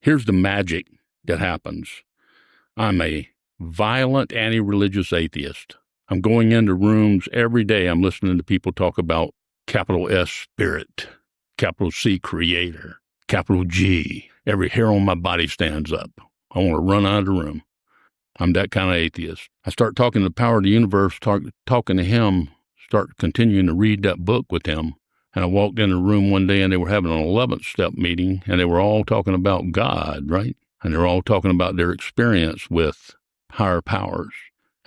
Here's the magic that happens. I'm a violent, anti-religious atheist. I'm going into rooms every day. I'm listening to people talk about capital S spirit, capital C creator, capital G. Every hair on my body stands up. I want to run out of the room. I'm that kind of atheist. I start talking to the power of the universe, talking to him, start continuing to read that book with him. And I walked in the room one day and they were having an 11th step meeting and they were all talking about God, right? And they were all talking about their experience with higher powers.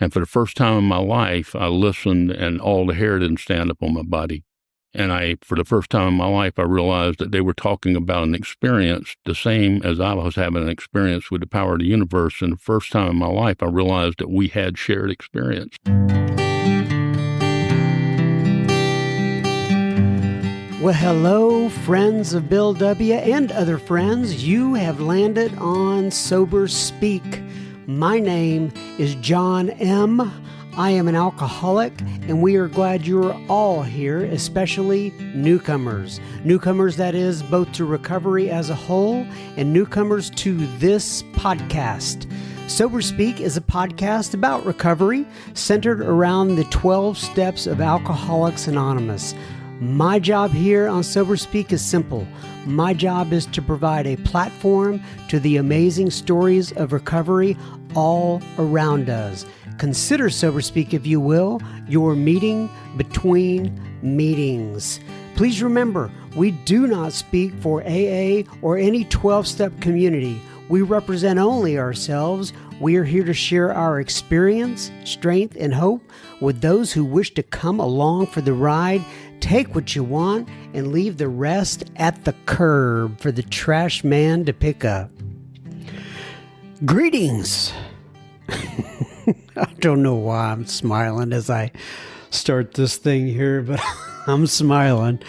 And for the first time in my life, I listened and all the hair didn't stand up on my body. And for the first time in my life, I realized that they were talking about an experience the same as I was having an experience with the power of the universe. And the first time in my life, I realized that we had shared experience. Well, hello, friends of Bill W. and other friends. You have landed on Sober Speak. My name is John M. I am an alcoholic, and we are glad you're all here, especially newcomers. Newcomers, that is, both to recovery as a whole and newcomers to this podcast. Sober Speak is a podcast about recovery centered around the 12 steps of Alcoholics Anonymous. My job here on Sober Speak is simple. My job is to provide a platform to the amazing stories of recovery all around us. Consider Sober Speak, if you will, your meeting between meetings. Please remember, we do not speak for AA or any 12-step community. We represent only ourselves. We are here to share our experience, strength, and hope with those who wish to come along for the ride. Take what you want and leave the rest at the curb for the trash man to pick up. Greetings. I don't know why I'm smiling as I start this thing here, but I'm smiling.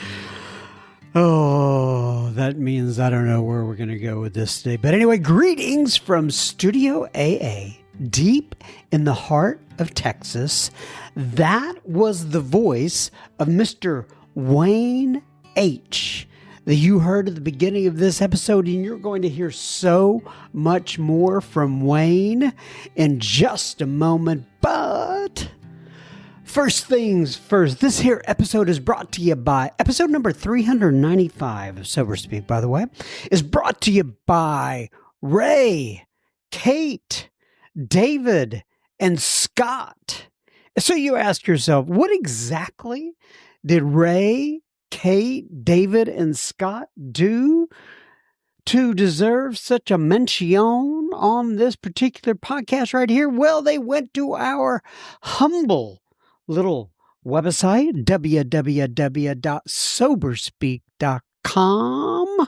Oh, that means I don't know where we're going to go with this today. But anyway, greetings from Studio AA, deep in the heart of Texas. That was the voice of Mr. Wayne H. that you heard at the beginning of this episode, and you're going to hear so much more from Wayne in just a moment. But first things first, this here episode is brought to you by, episode number 395 of Sober Speak, by the way, is brought to you by Ray, Kate, David, and Scott. So you ask yourself, what exactly did Ray, Kate, David, and Scott do to deserve such a mention on this particular podcast right here? Well, they went to our humble little website, www.soberspeak.com.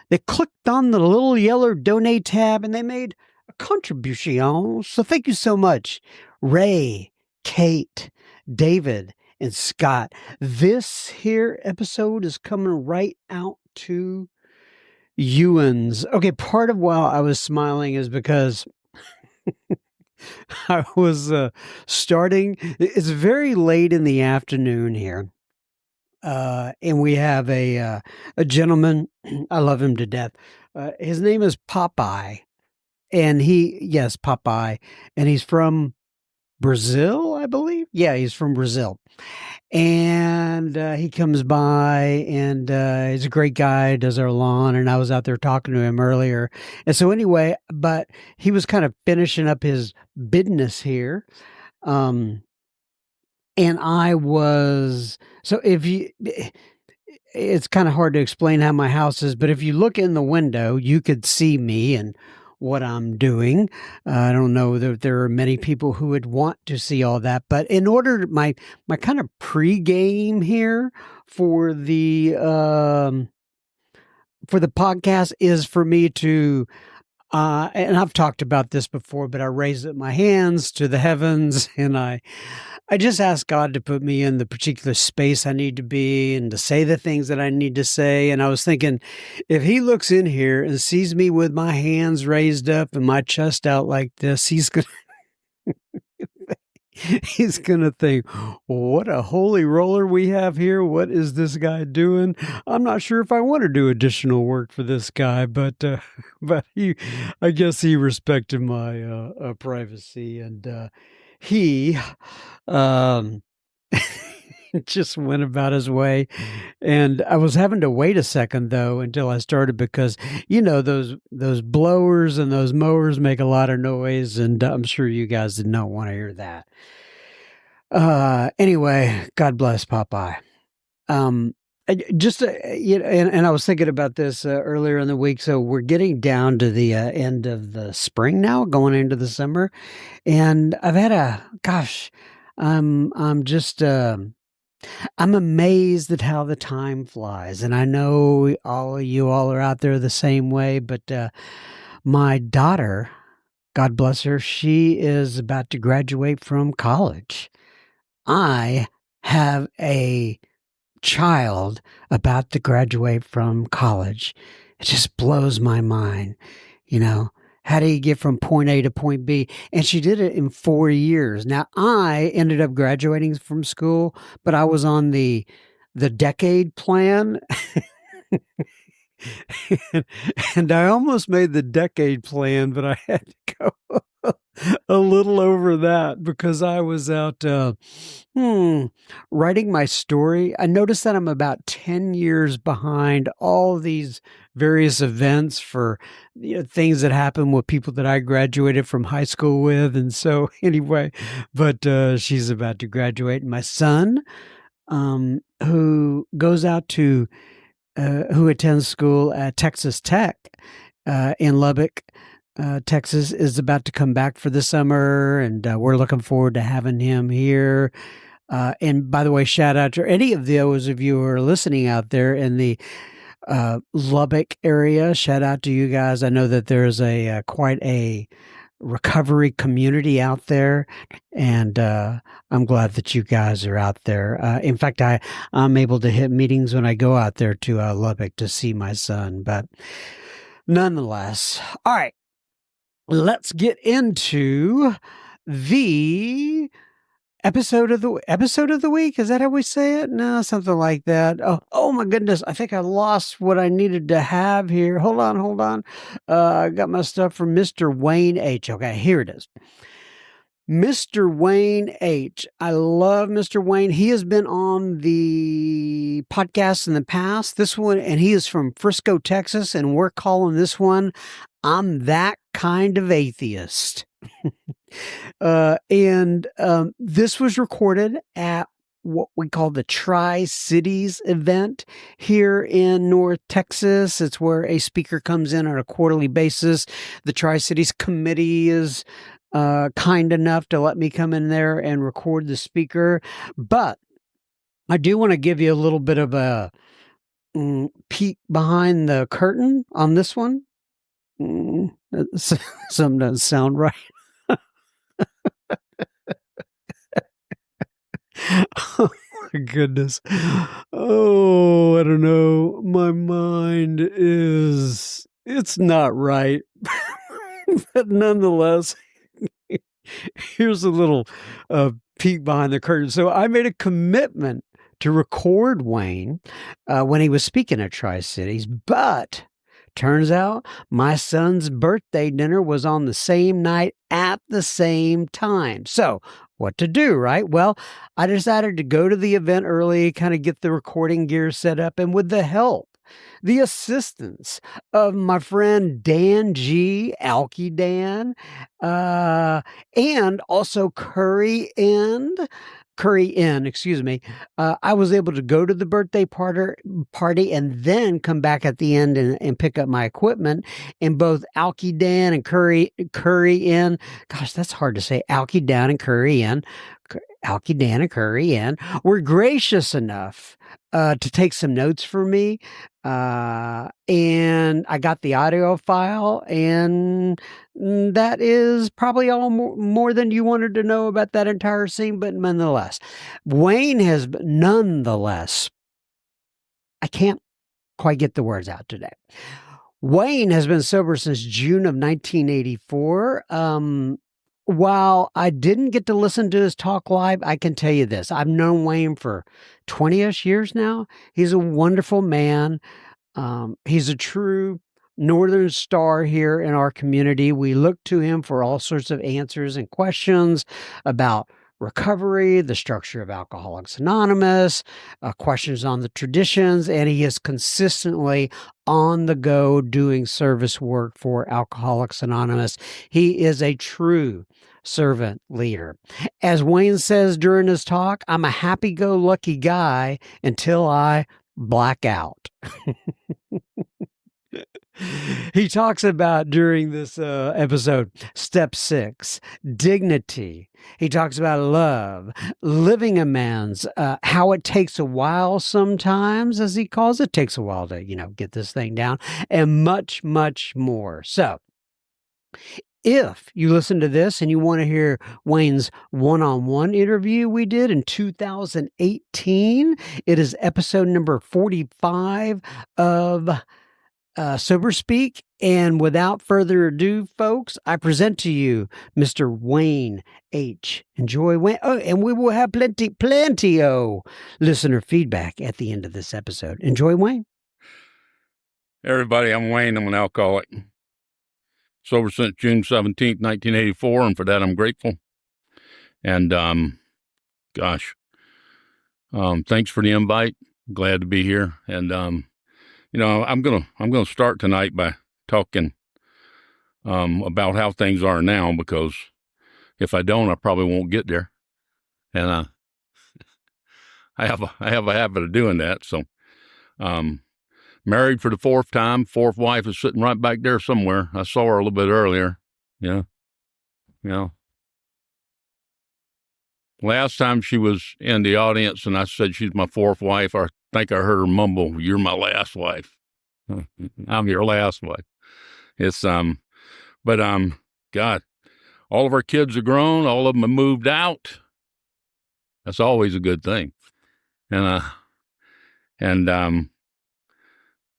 They clicked on the little yellow donate tab and they made a contribution. So thank you so much, Ray, Kate, David, and Scott. This here episode is coming right out to Ewan's. Okay, part of why I was smiling is because I was starting. It's very late in the afternoon here. And we have a gentleman. I love him to death. His name is Popeye. And Popeye. And he's from Brazil, I believe. Yeah, he's from Brazil. And he comes by and he's a great guy, does our lawn. And I was out there talking to him earlier. And so anyway, but he was kind of finishing up his business here. And I was, so it's kind of hard to explain how my house is, but if you look in the window, you could see me and what I'm doing. I don't know that there are many people who would want to see all that, but in order, my kind of pregame here for the podcast is for me to, and I've talked about this before, but I raised up my hands to the heavens and I just asked God to put me in the particular space I need to be and to say the things that I need to say. And I was thinking, if he looks in here and sees me with my hands raised up and my chest out like this, he's going to, he's going to think, what a holy roller we have here. What is this guy doing? I'm not sure if I want to do additional work for this guy, but I guess he respected my privacy, and he um, just went about his way. And I was having to wait a second though until I started, because those blowers and those mowers make a lot of noise, and I'm sure you guys did not want to hear that. Anyway, God bless Popeye. Just and I was thinking about this earlier in the week. So we're getting down to the end of the spring now, going into the summer, and I've had I'm just I'm amazed at how the time flies, and I know all of you all are out there the same way. But my daughter, God bless her, she is about to graduate from college. I have a child about to graduate from college. It just blows my mind. How do you get from point A to point B? And she did it in 4 years. Now, I ended up graduating from school, but I was on the decade plan. and I almost made the decade plan, but I had to go a little over that because I was out writing my story. I noticed that I'm about 10 years behind all these various events for things that happen with people that I graduated from high school with. And so anyway, but she's about to graduate. My son, who goes out to who attends school at Texas Tech in Lubbock, Texas, is about to come back for the summer, and we're looking forward to having him here. And by the way, shout out to any of those of you who are listening out there in the Lubbock area. Shout out to you guys. I know that there's a quite a recovery community out there, and I'm glad that you guys are out there. In fact, I'm able to hit meetings when I go out there to Lubbock to see my son. But nonetheless, all right, let's get into the episode of the week. Is that how we say it? No, something like that. Oh my goodness. I think I lost what I needed to have here. Hold on. I got my stuff from Mr. Wayne H. Okay, here it is. Mr. Wayne H. I love Mr. Wayne. He has been on the podcast in the past. This one, and he is from Frisco, Texas, and we're calling this one, I'm That Kind of Atheist. And this was recorded at what we call the Tri-Cities event here in North Texas. It's where a speaker comes in on a quarterly basis. The Tri-Cities committee is kind enough to let me come in there and record the speaker. But I do want to give you a little bit of a peek behind the curtain on this one. Something doesn't sound right. Oh my goodness. Oh, I don't know. My mind it's not right. But nonetheless, here's a little peek behind the curtain. So I made a commitment to record Wayne when he was speaking at Tri-Cities, but turns out my son's birthday dinner was on the same night at the same time. So what to do, right? Well, I decided to go to the event early, kind of get the recording gear set up, and with the help, the assistance of my friend Dan G, Alky Dan, and also Curry Inn, excuse me. I was able to go to the birthday party and then come back at the end and pick up my equipment. And both Alky Dan and Curry Inn, gosh, that's hard to say. Alky Dan and Curry Inn were gracious enough to take some notes for me. And I got the audio file, and that is probably all more than you wanted to know about that entire scene. But nonetheless, I can't quite get the words out today. Wayne has been sober since June of 1984. while I didn't get to listen to his talk live, I can tell you this. I've known Wayne for 20-ish years now. He's a wonderful man. He's a true Northern Star here in our community. We look to him for all sorts of answers and questions about recovery, the structure of Alcoholics Anonymous, questions on the traditions, and he is consistently on the go doing service work for Alcoholics Anonymous. He is a true servant leader. As Wayne says during his talk, I'm a happy-go-lucky guy until I black out. He talks about during this episode, step 6, dignity. He talks about love, living amends, how it takes a while sometimes, as he calls it, takes a while to, get this thing down, and much, much more. So if you listen to this and you want to hear Wayne's one-on-one interview we did in 2018, it is episode number 45 of Sober Speak. And without further ado, folks, I present to you Mr. Wayne H. Enjoy Wayne. Oh, and we will have plenty of listener feedback at the end of this episode. Enjoy Wayne. Hey everybody, I'm Wayne. I'm an alcoholic. Sober since June 17th, 1984, and for that I'm grateful. And, thanks for the invite. Glad to be here. And, I'm gonna start tonight by talking about how things are now, because if I don't, I probably won't get there. And I have a habit of doing that. So, married for the 4th time. 4th wife is sitting right back there somewhere. I saw her a little bit earlier. Yeah. Last time she was in the audience and I said she's my 4th wife, I think I heard her mumble, "You're my last wife." I'm your last wife. It's, God, all of our kids are grown. All of them have moved out. That's always a good thing. And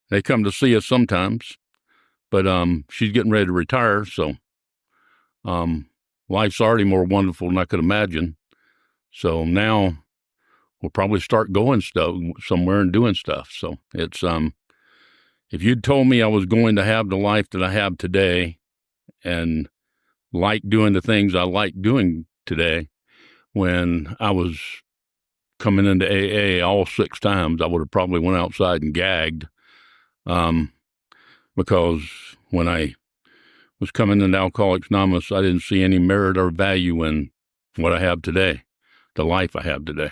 they come to see us sometimes, but, she's getting ready to retire. So, life's already more wonderful than I could imagine. So now we'll probably start going somewhere and doing stuff. So it's, if you'd told me I was going to have the life that I have today and like doing the things I like doing today, when I was coming into AA all 6 times, I would have probably went outside and gagged, because when I was coming into Alcoholics Anonymous, I didn't see any merit or value in what I have today, the life I have today.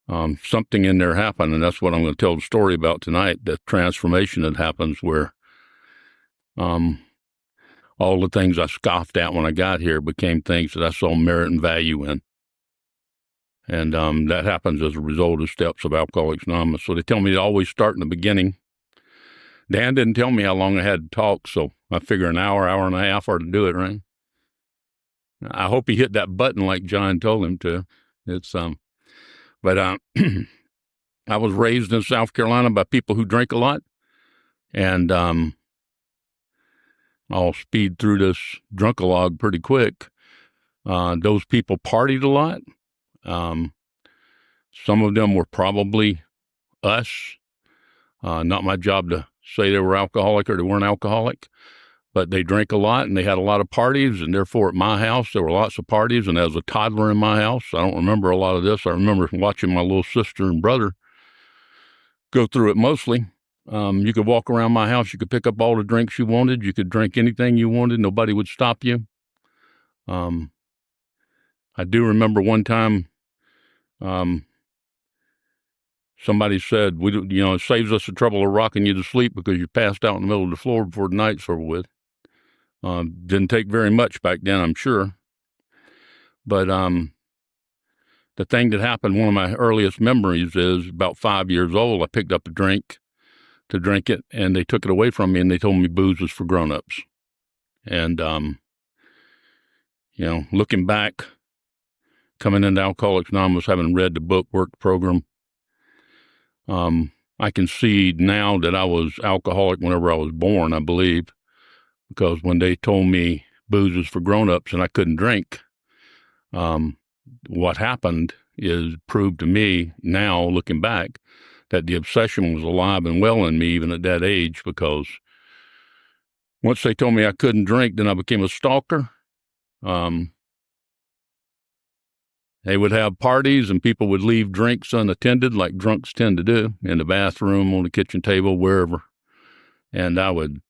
Something in there happened, and that's what I'm going to tell the story about tonight, the transformation that happens where all the things I scoffed at when I got here became things that I saw merit and value in. And that happens as a result of steps of Alcoholics Anonymous. So they tell me to always start in the beginning. Dan didn't tell me how long I had to talk, so I figure an hour and a half ought to do it, right? I hope he hit that button like John told him to. It's but I was raised in South Carolina by people who drink a lot, and I'll speed through this drunk-a-log pretty quick. Those people partied a lot. Some of them were probably us. Not my job to say they were alcoholic or they weren't alcoholic, but they drank a lot and they had a lot of parties, and therefore at my house there were lots of parties. And as a toddler in my house, I don't remember a lot of this. I remember watching my little sister and brother go through it mostly. You could walk around my house, you could pick up all the drinks you wanted, you could drink anything you wanted, nobody would stop you. I do remember one time somebody said, it saves us the trouble of rocking you to sleep because you passed out in the middle of the floor before the night's over with. Didn't take very much back then, I'm sure. But the thing that happened, one of my earliest memories is about 5 years old, I picked up a drink to drink it, and they took it away from me, and they told me booze was for grown-ups. And, looking back, coming into Alcoholics Anonymous, having read the book, worked the program, I can see now that I was alcoholic whenever I was born, I believe, because when they told me booze is for grown-ups and I couldn't drink. What happened is proved to me now, looking back, that the obsession was alive and well in me even at that age, because once they told me I couldn't drink, then I became a stalker. They would have parties and people would leave drinks unattended, like drunks tend to do, in the bathroom, on the kitchen table, wherever. And I would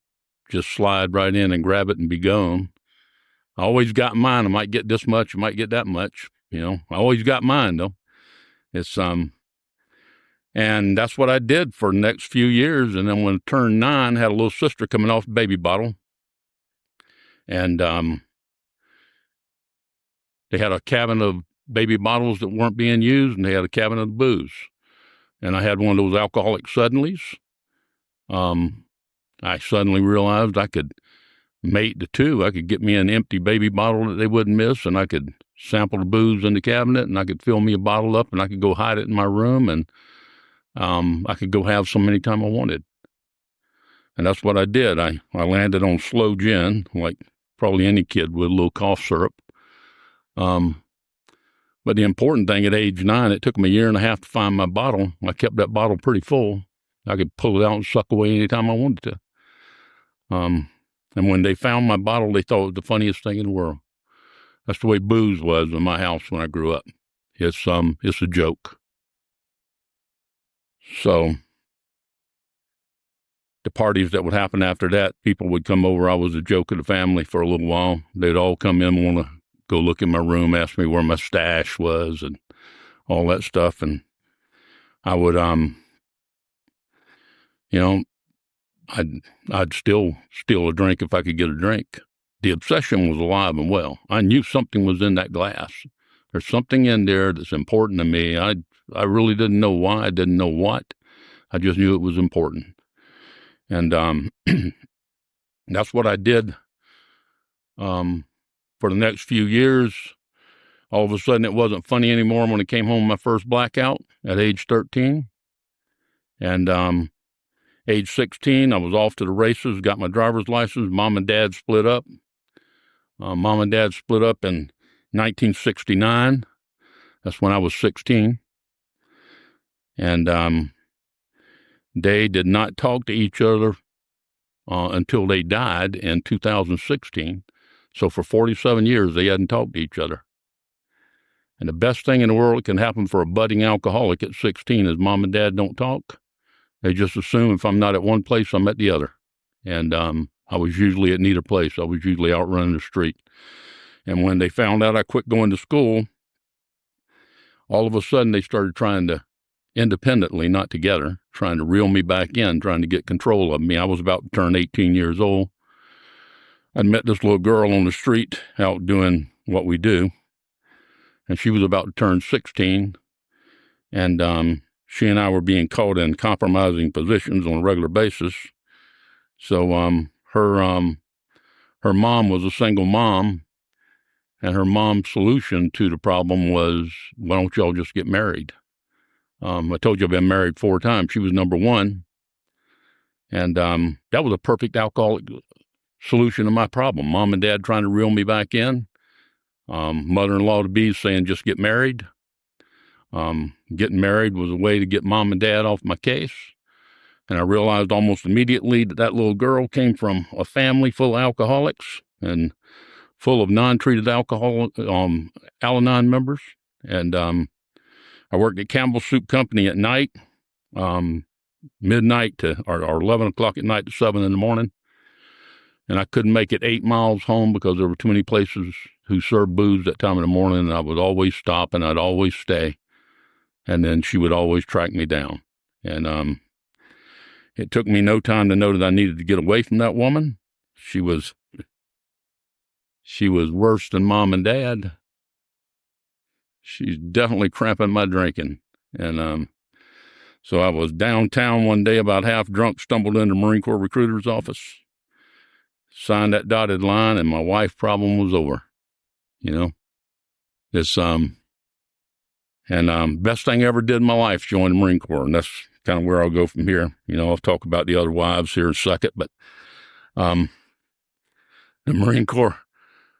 just slide right in and grab it and be gone. I always got mine. I might get this much, I might get that much. I always got mine, though. It's and that's what I did for the next few years. And then when I turned 9, I had a little sister coming off a baby bottle. And they had a cabinet of baby bottles that weren't being used, and they had a cabinet of booze. And I had one of those alcoholic suddenlies. I suddenly realized I could mate the two. I could get me an empty baby bottle that they wouldn't miss, and I could sample the booze in the cabinet, and I could fill me a bottle up, and I could go hide it in my room, and I could go have some anytime I wanted. And that's what I did. I landed on slow gin, like probably any kid with a little cough syrup. But the important thing, at age 9, it took me a year and a half to find my bottle. I kept that bottle pretty full. I could pull it out and suck away anytime I wanted to. And when they found my bottle, they thought it was the funniest thing in the world. That's the way booze was in my house when I grew up. It's a joke. So the parties that would happen after that, people would come over. I was a joke of the family for a little while. They'd all come in, want to go look in my room, ask me where my stash was and all that stuff. And I would, I'd still steal a drink if I could get a drink. The obsession was alive and well. I knew something was in that glass. There's something in there that's important to me. I really didn't know why. I didn't know what. I just knew it was important. And that's what I did for the next few years. All of a sudden, it wasn't funny anymore when I came home my first blackout at age 13. And age 16, I was off to the races, got my driver's license. Mom and Dad split up. Mom and Dad split up in 1969. That's when I was 16. And they did not talk to each other until they died in 2016. So for 47 years, they hadn't talked to each other. And the best thing in the world that can happen for a budding alcoholic at 16 is Mom and Dad don't talk. They just assume if I'm not at one place, I'm at the other. And I was usually at neither place. I was usually out running the street. And when they found out I quit going to school, all of a sudden they started trying to, independently, not together, trying to reel me back in, trying to get control of me. I was about to turn 18 years old. I'd met this little girl on the street out doing what we do, and she was about to turn 16, and she and I were being caught in compromising positions on a regular basis. So her mom was a single mom, and her mom's solution to the problem was, why don't y'all just get married? I told you I've been married 4 times. She was number 1. And that was a perfect alcoholic solution to my problem. Mom and Dad trying to reel me back in. Mother-in-law to be saying, just get married. Getting married was a way to get Mom and Dad off my case. And I realized almost immediately that that little girl came from a family full of alcoholics and full of non-treated alcohol, Al-Anon members. And I worked at Campbell's Soup Company at night, midnight to or 11 o'clock at night to 7 in the morning. And I couldn't make it 8 miles home because there were too many places who served booze that time in the morning, and I would always stop and I'd always stay. And then she would always track me down. And it took me no time to know that I needed to get away from that woman. She was worse than Mom and Dad. She's definitely cramping my drinking. And so I was downtown one day about half drunk, stumbled into the Marine Corps recruiter's office, signed that dotted line, and my wife problem was over. It's best thing I ever did in my life, joined the Marine Corps, and that's kind of where I'll go from here. I'll talk about the other wives here in a second, but the Marine Corps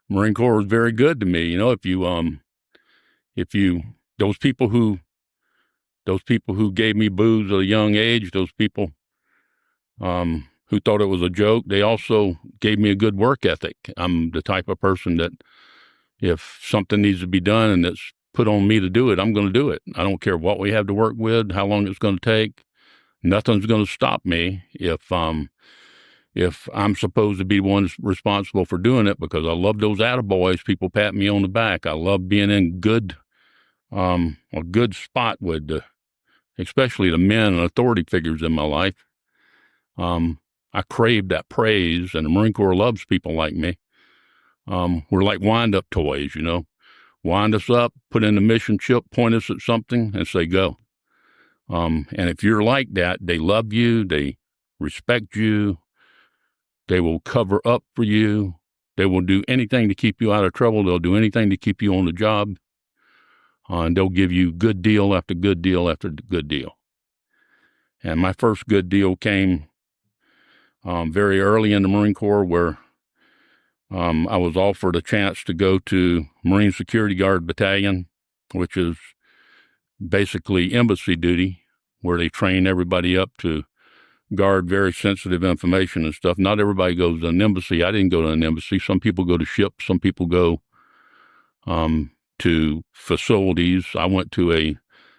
Marine Corps was very good to me. You know, if you, those people who gave me booze at a young age, those people, who thought it was a joke, they also gave me a good work ethic. I'm the type of person that if something needs to be done and it's put on me to do it, I'm going to do it. I don't care what we have to work with, how long it's going to take. Nothing's going to stop me if I'm supposed to be the one responsible for doing it, because I love those attaboys. People pat me on the back. I love being in a good spot with especially the men and authority figures in my life. I crave that praise, and the Marine Corps loves people like me. We're like wind-up toys, you know. Wind us up, put in the mission chip, point us at something, and say, go. And if you're like that, they love you, they respect you, they will cover up for you, they will do anything to keep you out of trouble, they'll do anything to keep you on the job, and they'll give you good deal after good deal after good deal. And my first good deal came very early in the Marine Corps, where I was offered a chance to go to Marine Security Guard Battalion, which is basically embassy duty, where they train everybody up to guard very sensitive information and stuff. Not everybody goes to an embassy. I didn't go to an embassy. Some people go to ships. Some people go to facilities. I went to a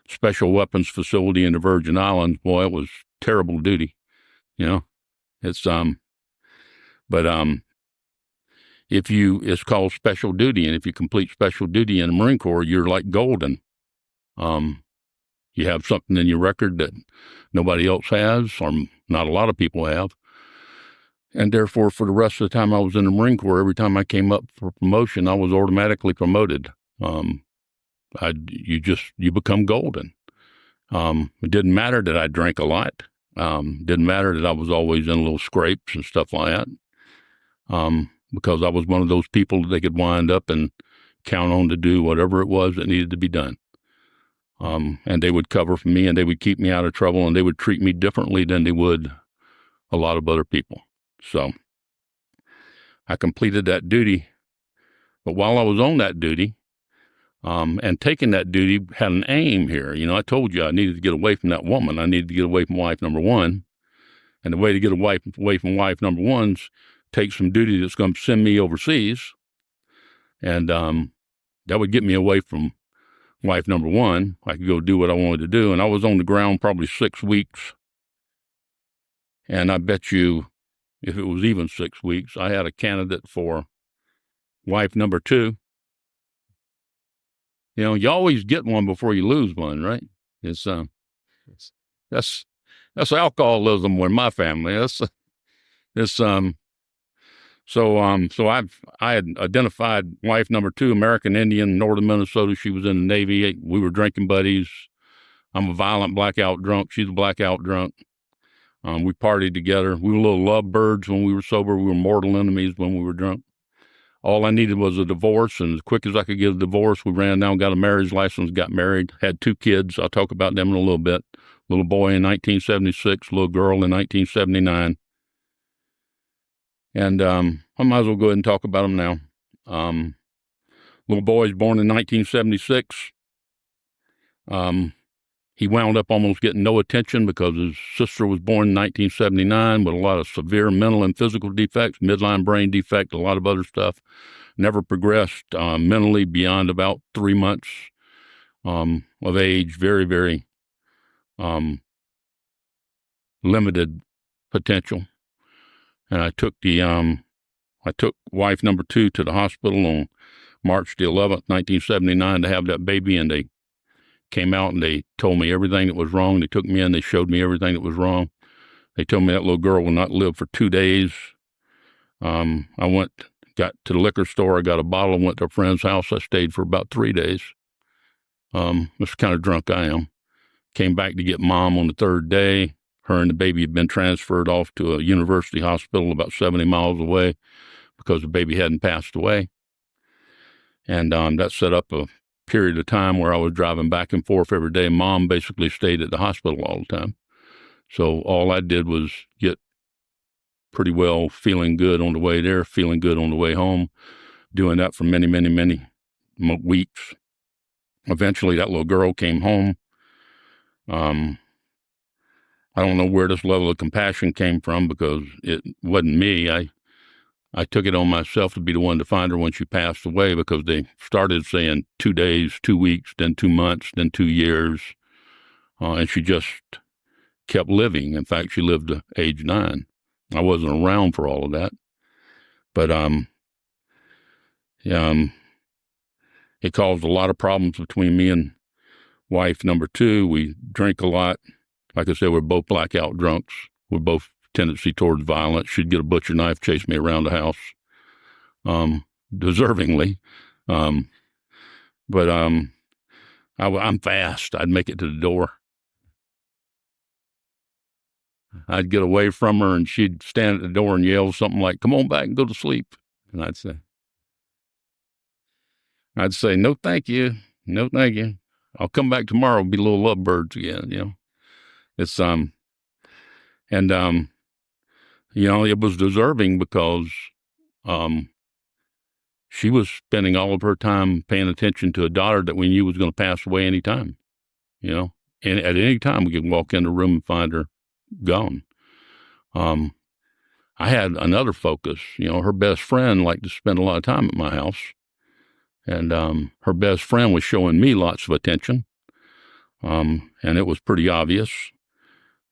special weapons facility in the Virgin Islands. Boy, it was terrible duty. You know, it's it's called special duty, and if you complete special duty in the Marine Corps, you're like golden. You have something in your record that nobody else has, or not a lot of people have. And therefore, for the rest of the time I was in the Marine Corps, every time I came up for promotion, I was automatically promoted. You become golden. It didn't matter that I drank a lot. Didn't matter that I was always in little scrapes and stuff like that. Because I was one of those people that they could wind up and count on to do whatever it was that needed to be done. And they would cover for me, and they would keep me out of trouble, and they would treat me differently than they would a lot of other people. So I completed that duty. But while I was on that duty, and taking that duty, had an aim here. You know, I told you I needed to get away from that woman. I needed to get away from wife number one. And the way to get away from wife number one's take some duty that's going to send me overseas. And that would get me away from wife number one. I could go do what I wanted to do. And I was on the ground probably 6 weeks. And I bet you, if it was even 6 weeks, I had a candidate for wife number two. You know, you always get one before you lose one, right? That's alcoholism with my family. So I had identified wife number two, American Indian, northern Minnesota. She was in the Navy. We were drinking buddies. I'm a violent blackout drunk. She's a blackout drunk. We partied together. We were little lovebirds when we were sober. We were mortal enemies when we were drunk. All I needed was a divorce, and as quick as I could get a divorce, we ran down, got a marriage license, got married, had 2 kids. I'll talk about them in a little bit. Little boy in 1976, little girl in 1979. And I might as well go ahead and talk about them now. Little boy was born in 1976. He wound up almost getting no attention because his sister was born in 1979 with a lot of severe mental and physical defects, midline brain defect, a lot of other stuff. Never progressed mentally beyond about 3 months of age. Very, very limited potential. And I took wife number two to the hospital on March the 11th, 1979 to have that baby, and they came out and they told me everything that was wrong. They took me in, they showed me everything that was wrong. They told me that little girl will not live for 2 days. I got to the liquor store, I got a bottle, and went to a friend's house. I stayed for about 3 days. That's the kind of drunk I am. Came back to get mom on the 3rd day. Her and the baby had been transferred off to a university hospital about 70 miles away because the baby hadn't passed away. And that set up a period of time where I was driving back and forth every day. Mom basically stayed at the hospital all the time. So all I did was get pretty well feeling good on the way there, feeling good on the way home. doing that for many, many, many weeks. Eventually, that little girl came home. I don't know where this level of compassion came from because it wasn't me. I took it on myself to be the one to find her when she passed away because they started saying 2 days, 2 weeks, then 2 months, then 2 years. And she just kept living. In fact, she lived to age 9. I wasn't around for all of that. But it caused a lot of problems between me and wife number 2. We drink a lot. Like I said, we're both blackout drunks. We're both tendency towards violence. She'd get a butcher knife, chase me around the house, deservingly. But I'm fast. I'd make it to the door. I'd get away from her, and she'd stand at the door and yell something like, "Come on back and go to sleep." And I'd say, "No, thank you. No, thank you. I'll come back tomorrow. Be little lovebirds again." It's it was deserving because she was spending all of her time paying attention to a daughter that we knew was going to pass away any time. And at any time we could walk in the room and find her gone. I had another focus. Her best friend liked to spend a lot of time at my house, and her best friend was showing me lots of attention, and it was pretty obvious.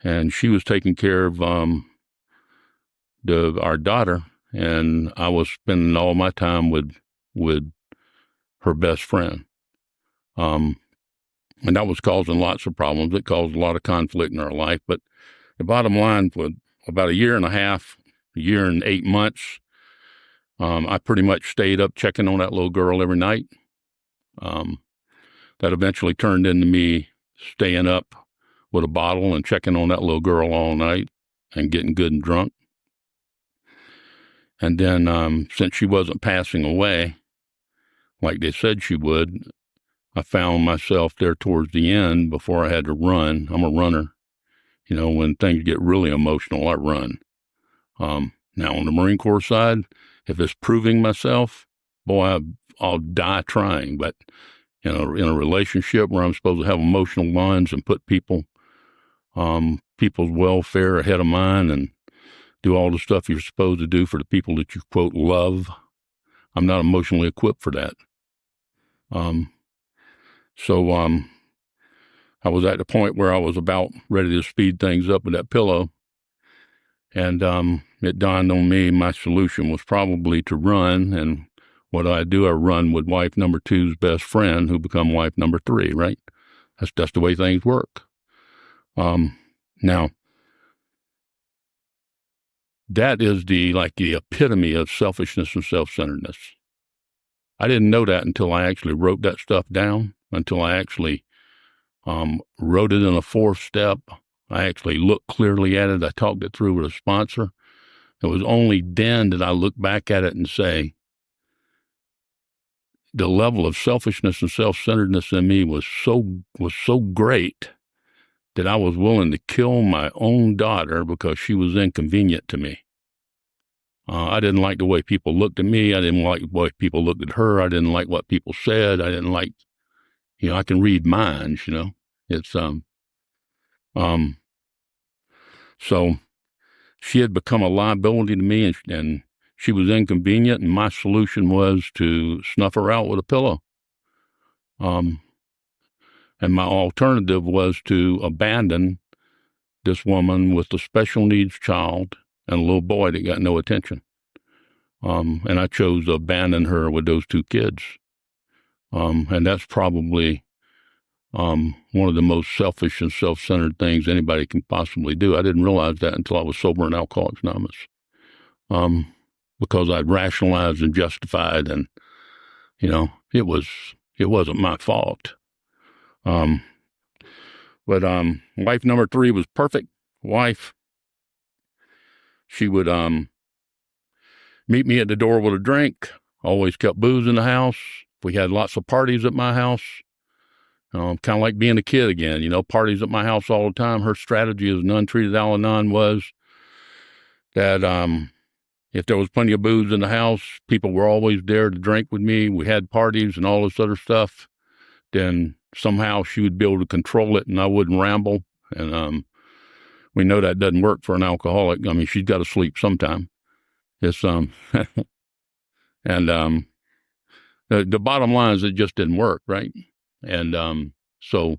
And she was taking care of our daughter, and I was spending all my time with her best friend. And that was causing lots of problems. It caused a lot of conflict in our life. But the bottom line, for about 1.5 year and 8 months, I pretty much stayed up checking on that little girl every night. That eventually turned into me staying up with a bottle and checking on that little girl all night and getting good and drunk. And then since she wasn't passing away like they said she would, I found myself there towards the end before I had to run. I'm a runner. When things get really emotional, I run. Now, on the Marine Corps side, if it's proving myself, boy, I'll die trying. But in a relationship where I'm supposed to have emotional lines and put people's welfare ahead of mine and do all the stuff you're supposed to do for the people that you, quote, love, I'm not emotionally equipped for that. So I was at the point where I was about ready to speed things up with that pillow. And it dawned on me my solution was probably to run. And what I do, I run with wife number 2's best friend, who become wife number 3, right? That's the way things work. Now, that is the epitome of selfishness and self-centeredness. I didn't know that until I actually wrote that stuff down, until I actually wrote it in a 4th step. I actually looked clearly at it. I talked it through with a sponsor. It was only then that I looked back at it and say, the level of selfishness and self-centeredness in me was so great that I was willing to kill my own daughter because she was inconvenient to me. I didn't like the way people looked at me. I didn't like the way people looked at her. I didn't like what people said. I didn't like, I can read minds, It's, so she had become a liability to me, and she was inconvenient, and my solution was to snuff her out with a pillow. And my alternative was to abandon this woman with a special needs child and a little boy that got no attention. And I chose to abandon her with those 2 kids. And that's probably one of the most selfish and self-centered things anybody can possibly do. I didn't realize that until I was sober in Alcoholics Anonymous, because I'd rationalized and justified, and it wasn't my fault. But wife number 3 was perfect wife. She would meet me at the door with a drink. Always kept booze in the house. We had lots of parties at my house. Kind of like being a kid again, parties at my house all the time. Her strategy as an untreated Al-Anon was that If there was plenty of booze in the house, people were always there to drink with me. We had parties and all this other stuff. Then somehow she would be able to control it and I wouldn't ramble. And we know that doesn't work for an alcoholic. I mean, she's got to sleep sometime. It's and the bottom line is it just didn't work, right? And so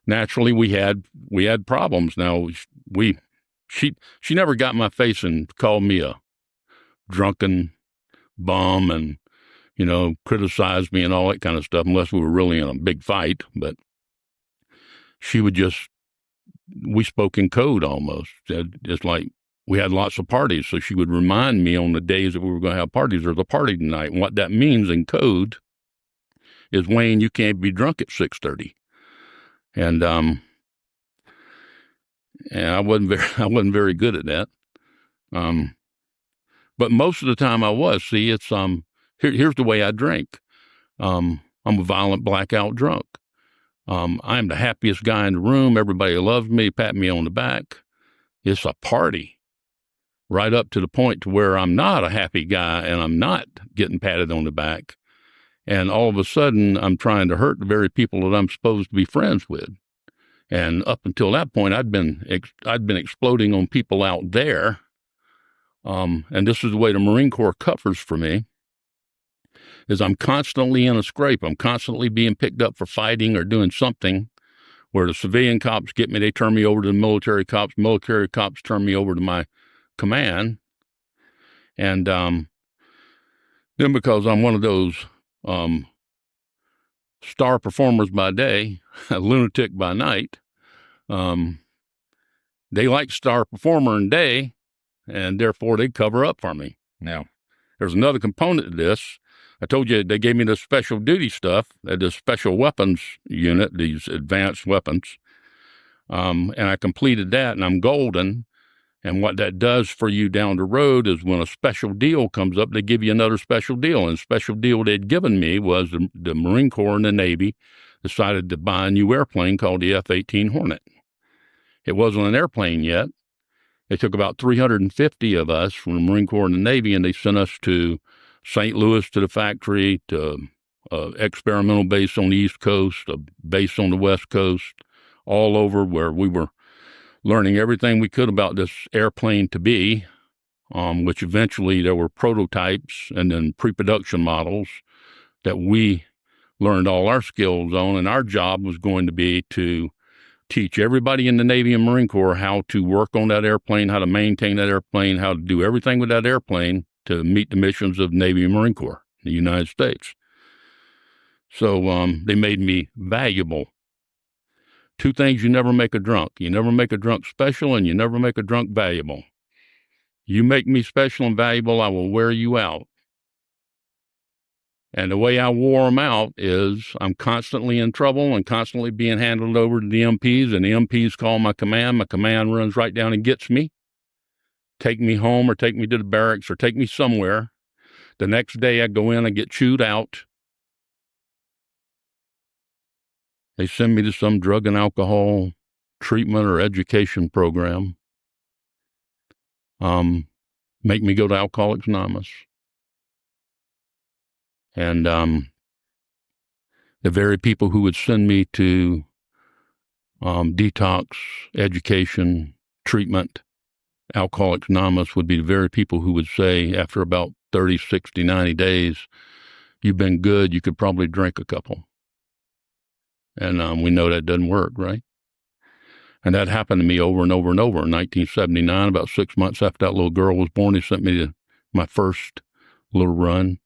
naturally we had problems. Now she never got in my face and called me a drunken bum and criticized me and all that kind of stuff unless we were really in a big fight. But she would we spoke in code almost. It's like we had lots of parties, so she would remind me on the days that we were going to have parties, there's a party tonight. And what that means in code is, Wayne, you can't be drunk at 6:30. And I wasn't very good at that. But most of the time I was. See, it's here's the way I drink. I'm a violent blackout drunk. I'm the happiest guy in the room. Everybody loves me, pat me on the back. It's a party, right up to the point to where I'm not a happy guy and I'm not getting patted on the back. And all of a sudden, I'm trying to hurt the very people that I'm supposed to be friends with. And up until that point, I'd been exploding on people out there. And this is the way the Marine Corps covers for me, is I'm constantly in a scrape. I'm constantly being picked up for fighting or doing something where the civilian cops get me, they turn me over to the military cops turn me over to my command. And then because I'm one of those star performers by day, a lunatic by night, they like star performer in day, and therefore they cover up for me. Now, there's another component to this. I told you they gave me the special duty stuff, the special weapons unit, these advanced weapons, and I completed that, and I'm golden. And what that does for you down the road is when a special deal comes up, they give you another special deal. And the special deal they'd given me was the Marine Corps and the Navy decided to buy a new airplane called the F-18 Hornet. It wasn't an airplane yet. They took about 350 of us from the Marine Corps and the Navy, and they sent us to St. Louis to the factory, to experimental base on the East Coast, a base on the West Coast, all over where we were learning everything we could about this airplane to be, which eventually there were prototypes and then pre-production models that we learned all our skills on. And our job was going to be to teach everybody in the Navy and Marine Corps how to work on that airplane, how to maintain that airplane, how to do everything with that airplane to meet the missions of Navy and Marine Corps in the United States. So they made me valuable. Two things you never make a drunk. You never make a drunk special, and you never make a drunk valuable. You make me special and valuable, I will wear you out. And the way I wore them out is I'm constantly in trouble and constantly being handed over to the MPs, and the MPs call my command. My command runs right down and gets me, take me home or take me to the barracks or take me somewhere. The next day I go in and get chewed out. They send me to some drug and alcohol treatment or education program. Make me go to Alcoholics Anonymous. And the very people who would send me to detox, education, treatment, Alcoholics Anonymous would be the very people who would say after about 30, 60, 90 days, you've been good, you could probably drink a couple. And we know that doesn't work, right? And that happened to me over and over and over. In 1979, about 6 months after that little girl was born, they sent me to my first little run.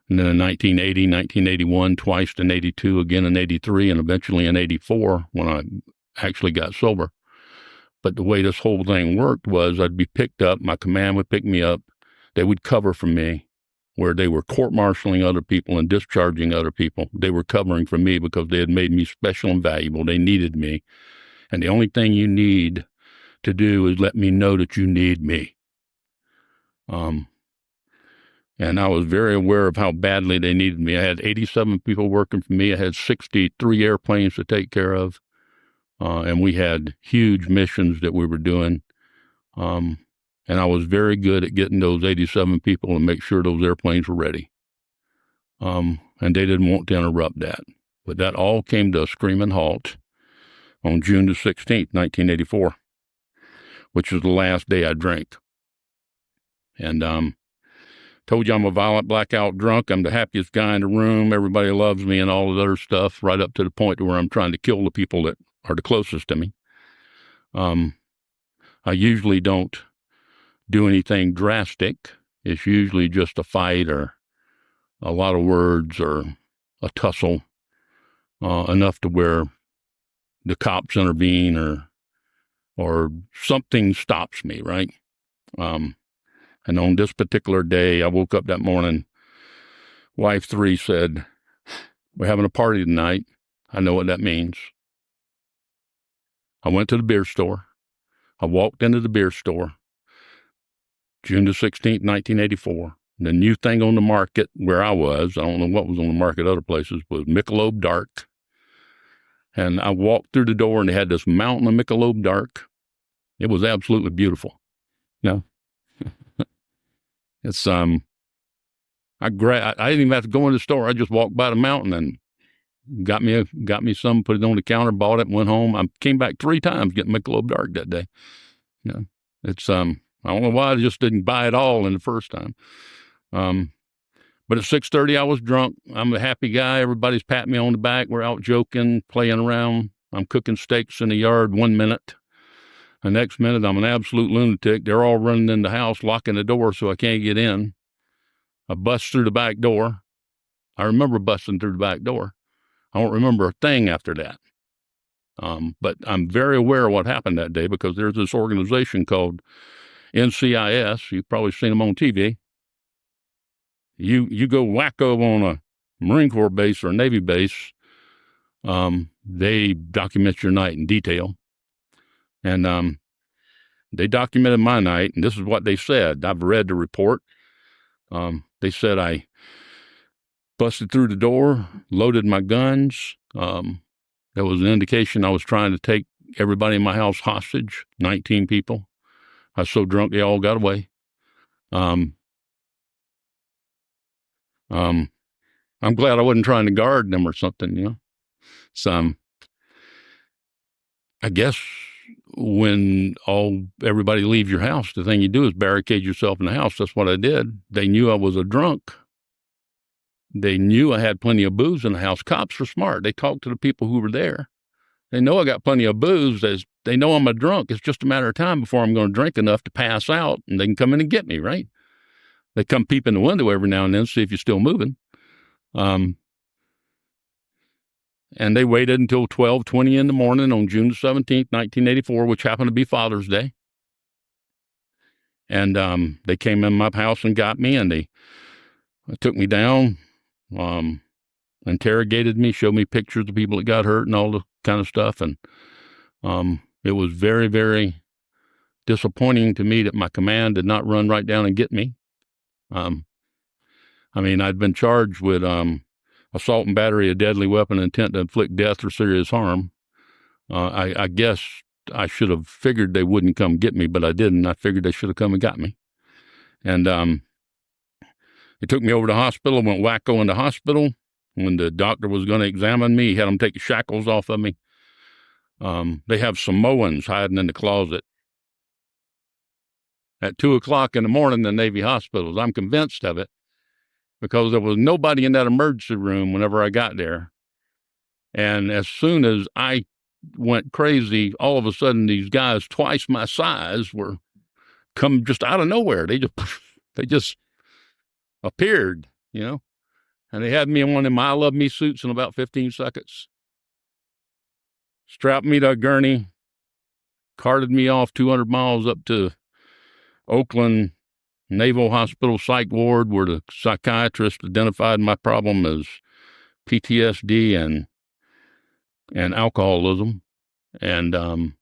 And then in 1980, 1981, twice in 82, again in 83, and eventually in 84 when I actually got sober. But the way this whole thing worked was I'd be picked up, my command would pick me up, they would cover for me, where they were court-martialing other people and discharging other people. They were covering for me because they had made me special and valuable. They needed me. And the only thing you need to do is let me know that you need me. And I was very aware of how badly they needed me. I had 87 people working for me. I had 63 airplanes to take care of. And we had huge missions that we were doing. And I was very good at getting those 87 people to make sure those airplanes were ready. And they didn't want to interrupt that. But that all came to a screaming halt on June the 16th, 1984, which was the last day I drank. And told you I'm a violent blackout drunk. I'm the happiest guy in the room. Everybody loves me and all of the other stuff, right up to the point where I'm trying to kill the people that are the closest to me. I usually don't do anything drastic. It's usually just a fight or a lot of words or a tussle, enough to where the cops intervene or something stops me, right? And on this particular day, I woke up that morning, wife 3 said, "We're having a party tonight." I know what that means. I went to the beer store. I walked into the beer store, June the 16th, 1984. The new thing on the market where I was, I don't know what was on the market other places, was Michelob Dark. And I walked through the door and they had this mountain of Michelob Dark. It was absolutely beautiful. Yeah. It's, I didn't even have to go in the store. I just walked by the mountain and got me some, put it on the counter, bought it, went home. I came back 3 times getting Michelob Dark that day. Yeah. It's, I don't know why I just didn't buy it all in the first time. But at 6:30, I was drunk. I'm a happy guy. Everybody's patting me on the back. We're out joking, playing around. I'm cooking steaks in the yard 1 minute. The next minute, I'm an absolute lunatic. They're all running in the house, locking the door so I can't get in. I bust through the back door. I remember busting through the back door. I don't remember a thing after that. But I'm very aware of what happened that day because there's this organization called NCIS. You've probably seen them on TV. You go wacko on a Marine Corps base or a Navy base, they document your night in detail. And they documented my night, and this is what they said. I've read the report. They said I busted through the door, loaded my guns. There was an indication I was trying to take everybody in my house hostage, 19 people. I was so drunk they all got away. I'm glad I wasn't trying to guard them or something, you know. So I guess when everybody leaves your house, the thing you do is barricade yourself in the house. That's what I did. They knew I was a drunk. They knew I had plenty of booze in the house. Cops are smart. They talk to the people who were there. They know I got plenty of booze. They know I'm a drunk. It's just a matter of time before I'm going to drink enough to pass out, and they can come in and get me, right? They come peep in the window every now and then, see if you're still moving. And they waited until 12:20 in the morning on June 17th, 1984, which happened to be Father's Day. And they came in my house and got me, and they took me down, interrogated me, showed me pictures of people that got hurt and all the kind of stuff. And it was very, very disappointing to me that my command did not run right down and get me. I'd been charged with assault and battery, a deadly weapon, intent to inflict death or serious harm. I guess I should have figured they wouldn't come get me, but I didn't. I figured they should have come and got me. And they took me over to the hospital, went wacko in the hospital. When the doctor was going to examine me, he had them take the shackles off of me. They have Samoans hiding in the closet at 2:00 in the morning in the Navy hospitals. I'm convinced of it because there was nobody in that emergency room whenever I got there. And as soon as I went crazy, all of a sudden these guys twice my size were come just out of nowhere. They just appeared, you know, and they had me in one of my I Love Me suits in about 15 seconds. Strapped me to a gurney, carted me off 200 miles up to Oakland Naval Hospital Psych Ward, where the psychiatrist identified my problem as PTSD and alcoholism. And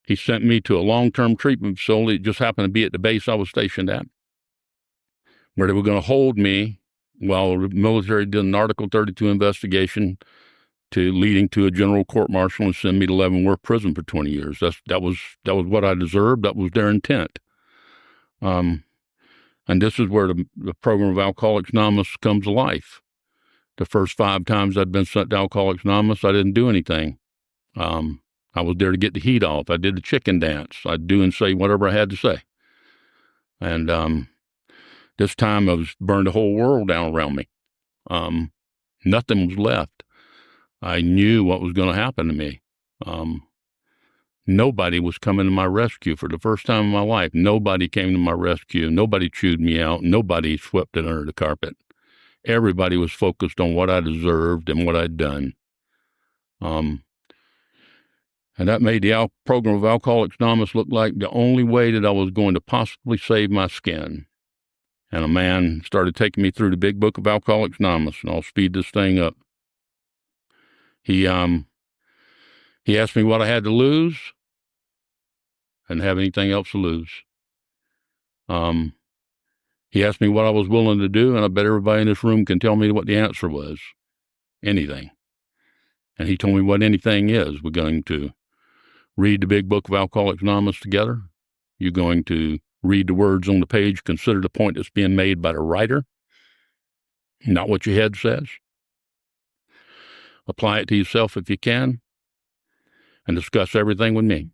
he sent me to a long-term treatment facility. It just happened to be at the base I was stationed at, where they were going to hold me while the military did an Article 32 investigation leading to a general court-martial and send me to Leavenworth Prison for 20 years. That was what I deserved. That was their intent. And this is where the program of Alcoholics Anonymous comes to life. The first 5 times I'd been sent to Alcoholics Anonymous, I didn't do anything. I was there to get the heat off. I did the chicken dance. I'd do and say whatever I had to say. And this time I was burned the whole world down around me. Nothing was left. I knew what was going to happen to me. Nobody was coming to my rescue for the first time in my life. Nobody came to my rescue. Nobody chewed me out. Nobody swept it under the carpet. Everybody was focused on what I deserved and what I'd done. And that made the program of Alcoholics Anonymous look like the only way that I was going to possibly save my skin. And a man started taking me through the big book of Alcoholics Anonymous, and I'll speed this thing up. He asked me what I had to lose. I didn't have anything else to lose. He asked me what I was willing to do, and I bet everybody in this room can tell me what the answer was. Anything. And he told me what anything is. We're going to read the big book of Alcoholics Anonymous together. You're going to read the words on the page, consider the point that's being made by the writer, not what your head says. Apply it to yourself if you can, and discuss everything with me.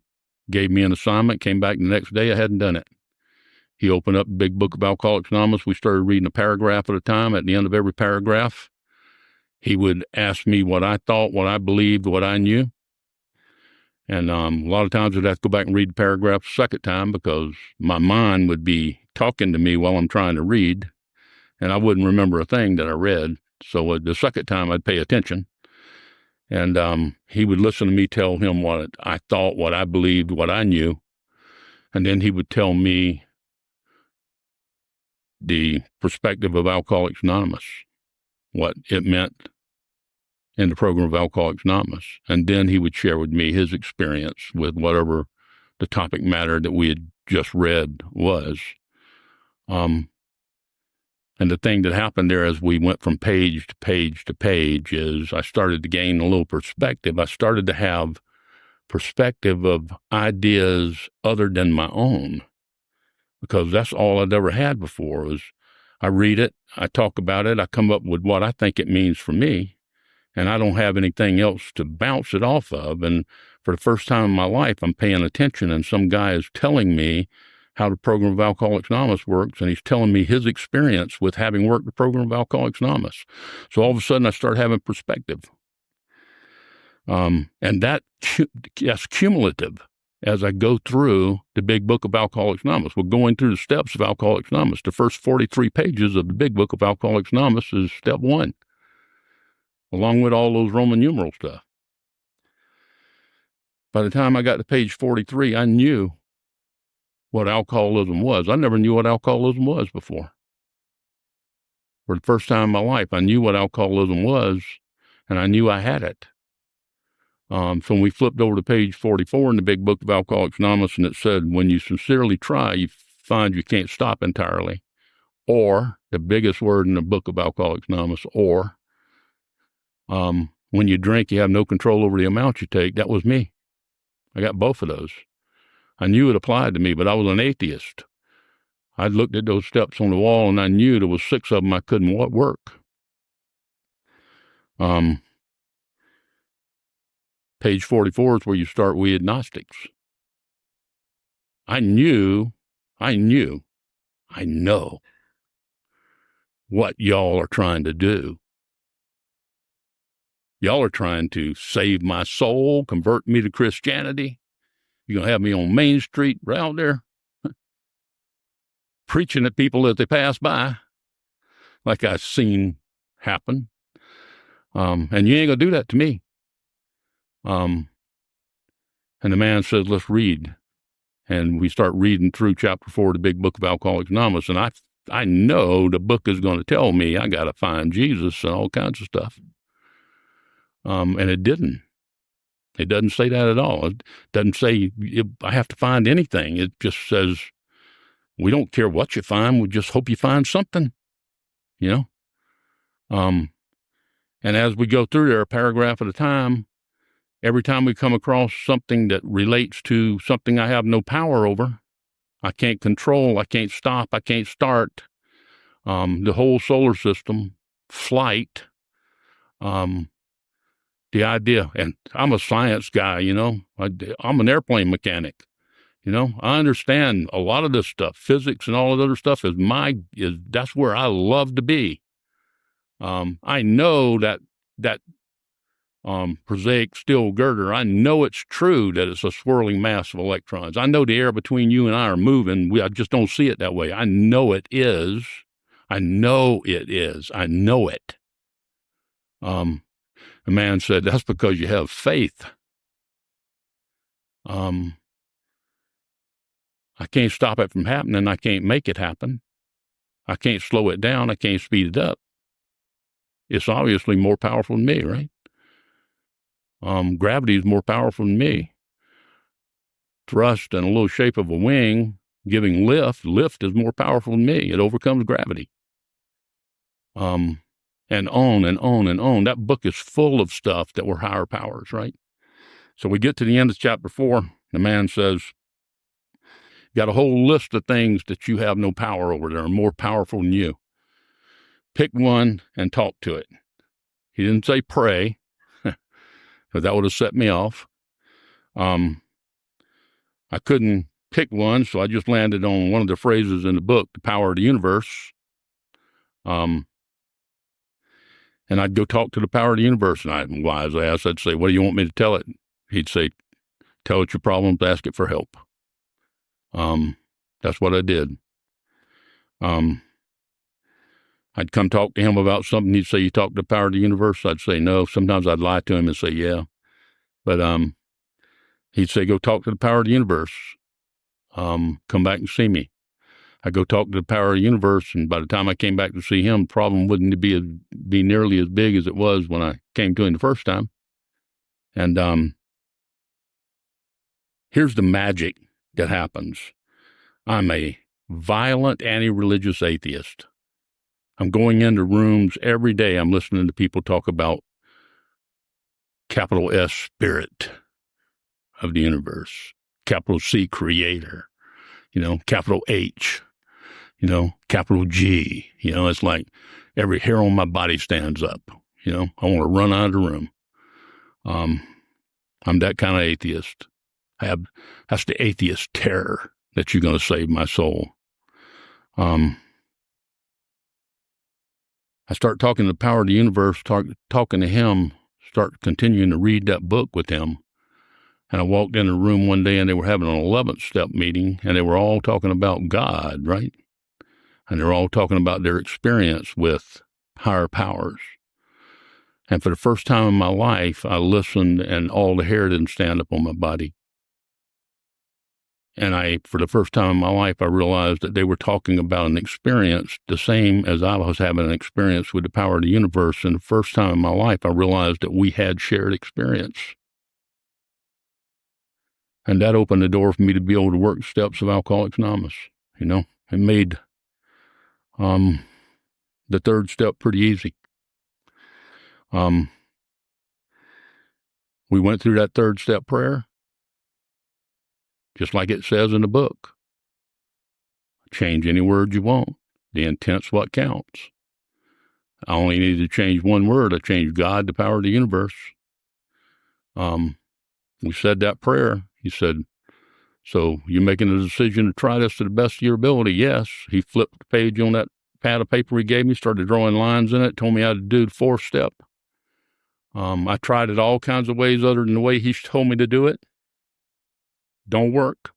Gave me an assignment, came back the next day, I hadn't done it. He opened up the big book of Alcoholics Anonymous. We started reading a paragraph at a time. At the end of every paragraph, he would ask me what I thought, what I believed, what I knew. And a lot of times I'd have to go back and read the paragraph a second time because my mind would be talking to me while I'm trying to read, and I wouldn't remember a thing that I read. So the second time I'd pay attention, and he would listen to me tell him what I thought, what I believed, what I knew, and then he would tell me the perspective of Alcoholics Anonymous, what it meant in the program of Alcoholics Anonymous. And then he would share with me his experience with whatever the topic matter that we had just read was. And the thing that happened there as we went from page to page to page is I started to gain a little perspective. I started to have perspective of ideas other than my own, because that's all I'd ever had before was I read it, I talk about it, I come up with what I think it means for me, and I don't have anything else to bounce it off of. And for the first time in my life, I'm paying attention, and some guy is telling me how the program of Alcoholics Anonymous works, and he's telling me his experience with having worked the program of Alcoholics Anonymous. So all of a sudden, I start having perspective. And that's cumulative as I go through the big book of Alcoholics Anonymous. We're going through the steps of Alcoholics Anonymous. The first 43 pages of the big book of Alcoholics Anonymous is step 1. Along with all those Roman numeral stuff. By the time I got to page 43, I knew what alcoholism was. I never knew what alcoholism was before. For the first time in my life, I knew what alcoholism was, and I knew I had it. So when we flipped over to page 44 in the big book of Alcoholics Anonymous, and it said, when you sincerely try, you find you can't stop entirely. Or, the biggest word in the book of Alcoholics Anonymous, or, when you drink, you have no control over the amount you take. That was me. I got both of those. I knew it applied to me, but I was an atheist. I looked at those steps on the wall, and I knew there was 6 of them I couldn't work. Page 44 is where you start we agnostics. I know what y'all are trying to do. Y'all are trying to save my soul, convert me to Christianity. You're going to have me on Main Street right out there preaching at people as they pass by, like I've seen happen. And you ain't going to do that to me. And the man says, let's read. And we start reading through chapter 4 of the big book of Alcoholics Anonymous. And I know the book is going to tell me I got to find Jesus and all kinds of stuff. And it didn't. It doesn't say that at all. It doesn't say I have to find anything. It just says, we don't care what you find. We just hope you find something, you know? And as we go through there, a paragraph at a time, every time we come across something that relates to something I have no power over, I can't control, I can't stop, I can't start. The whole solar system, flight, the idea, and I'm a science guy, I'm an airplane mechanic. I understand a lot of this stuff, physics and all of the other stuff that's where I love to be. I know that prosaic steel girder. I know it's true that it's a swirling mass of electrons. I know the air between you and I are moving. I just don't see it that way. I know it is. I know it is. I know it. The man said, that's because you have faith. I can't stop it from happening. I can't make it happen. I can't slow it down. I can't speed it up. It's obviously more powerful than me, right? Gravity is more powerful than me. Thrust and a little shape of a wing giving lift is more powerful than me. It overcomes gravity. And on and on and on. That book is full of stuff that were higher powers, right? So we get to the end of chapter 4. The man says, got a whole list of things that you have no power over that are more powerful than you. Pick one and talk to it. He didn't say pray, because that would have set me off. I couldn't pick one, so I just landed on one of the phrases in the book, the power of the universe. And I'd go talk to the power of the universe, and I'd wise ass, I'd say, what do you want me to tell it? He'd say, tell it your problems, ask it for help. That's what I did. I'd come talk to him about something. He'd say, you talk to the power of the universe? I'd say, no. Sometimes I'd lie to him and say, yeah. But he'd say, go talk to the power of the universe. Come back and see me. I go talk to the power of the universe, and by the time I came back to see him, the problem wouldn't be nearly as big as it was when I came to him the first time. And here's the magic that happens. I'm a violent, anti-religious atheist. I'm going into rooms every day. I'm listening to people talk about capital S, spirit of the universe, capital C, creator, capital H, capital G. It's like every hair on my body stands up. I want to run out of the room. I'm that kind of atheist. That's the atheist terror that you're going to save my soul. I start talking to the power of the universe, talking to him, start continuing to read that book with him. And I walked in the room one day and they were having an 11th step meeting and they were all talking about God, right? And they're all talking about their experience with higher powers. And for the first time in my life, I listened and all the hair didn't stand up on my body. And for the first time in my life, I realized that they were talking about an experience the same as I was having an experience with the power of the universe. And the first time in my life, I realized that we had shared experience. And that opened the door for me to be able to work the steps of Alcoholics Anonymous. It made the third step pretty easy. We went through that third step prayer, just like it says in the book. Change any word you want. The intent's what counts. I only needed to change one word. I changed God, the power of the universe. We said that prayer. He said, so you're making a decision to try this to the best of your ability? Yes. He flipped the page on that pad of paper he gave me, started drawing lines in it, told me how to do the fourth step. I tried it all kinds of ways other than the way he told me to do it. Don't work.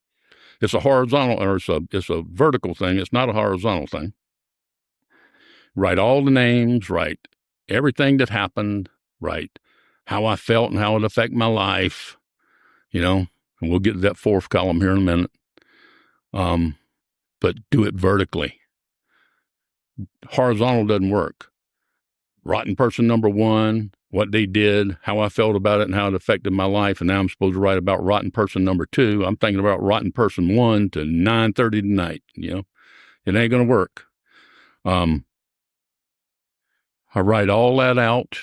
It's a horizontal, or it's a vertical thing. It's not a horizontal thing. Write all the names, write everything that happened, write how I felt and how it affected my life, and we'll get to that fourth column here in a minute. But do it vertically. Horizontal doesn't work. Rotten person number 1, what they did, how I felt about it, and how it affected my life. And now I'm supposed to write about rotten person number 2. I'm thinking about rotten person 1 to 9:30 tonight. It ain't going to work. I write all that out.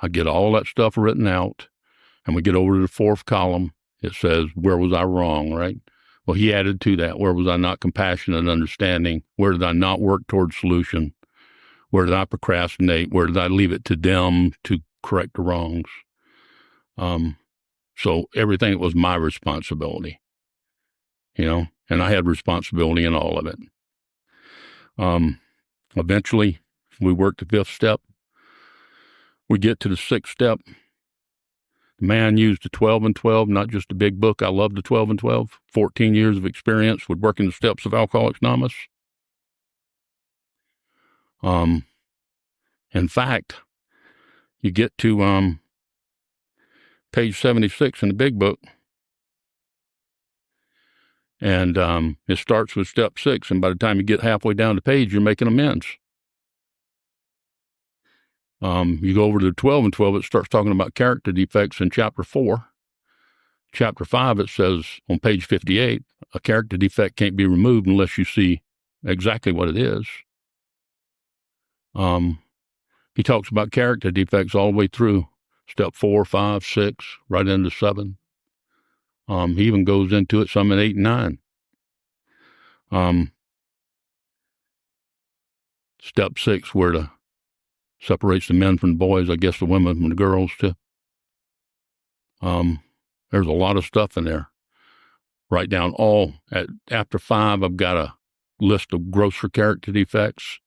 I get all that stuff written out. And we get over to the fourth column. It says, where was I wrong, right? Well, he added to that, where was I not compassionate and understanding? Where did I not work towards solution? Where did I procrastinate? Where did I leave it to them to correct the wrongs? So everything was my responsibility, and I had responsibility in all of it. Eventually, we worked the fifth step. We get to the sixth step. The man used the 12 and 12, not just a big book. I love the 12 and 12. 14 years of experience with working the steps of Alcoholics Anonymous. In fact, you get to page 76 in the big book, and it starts with step 6, and by the time you get halfway down the page, you're making amends. You go over to the 12 and 12, it starts talking about character defects in chapter 4. Chapter 5, it says on page 58, a character defect can't be removed unless you see exactly what it is. He talks about character defects all the way through step 4, 5, 6, right into 7. He even goes into it some in 8 and 9. Step 6, where the separates the men from the boys, I guess the women from the girls too. There's a lot of stuff in there. Write down after 5, I've got a list of grosser character defects.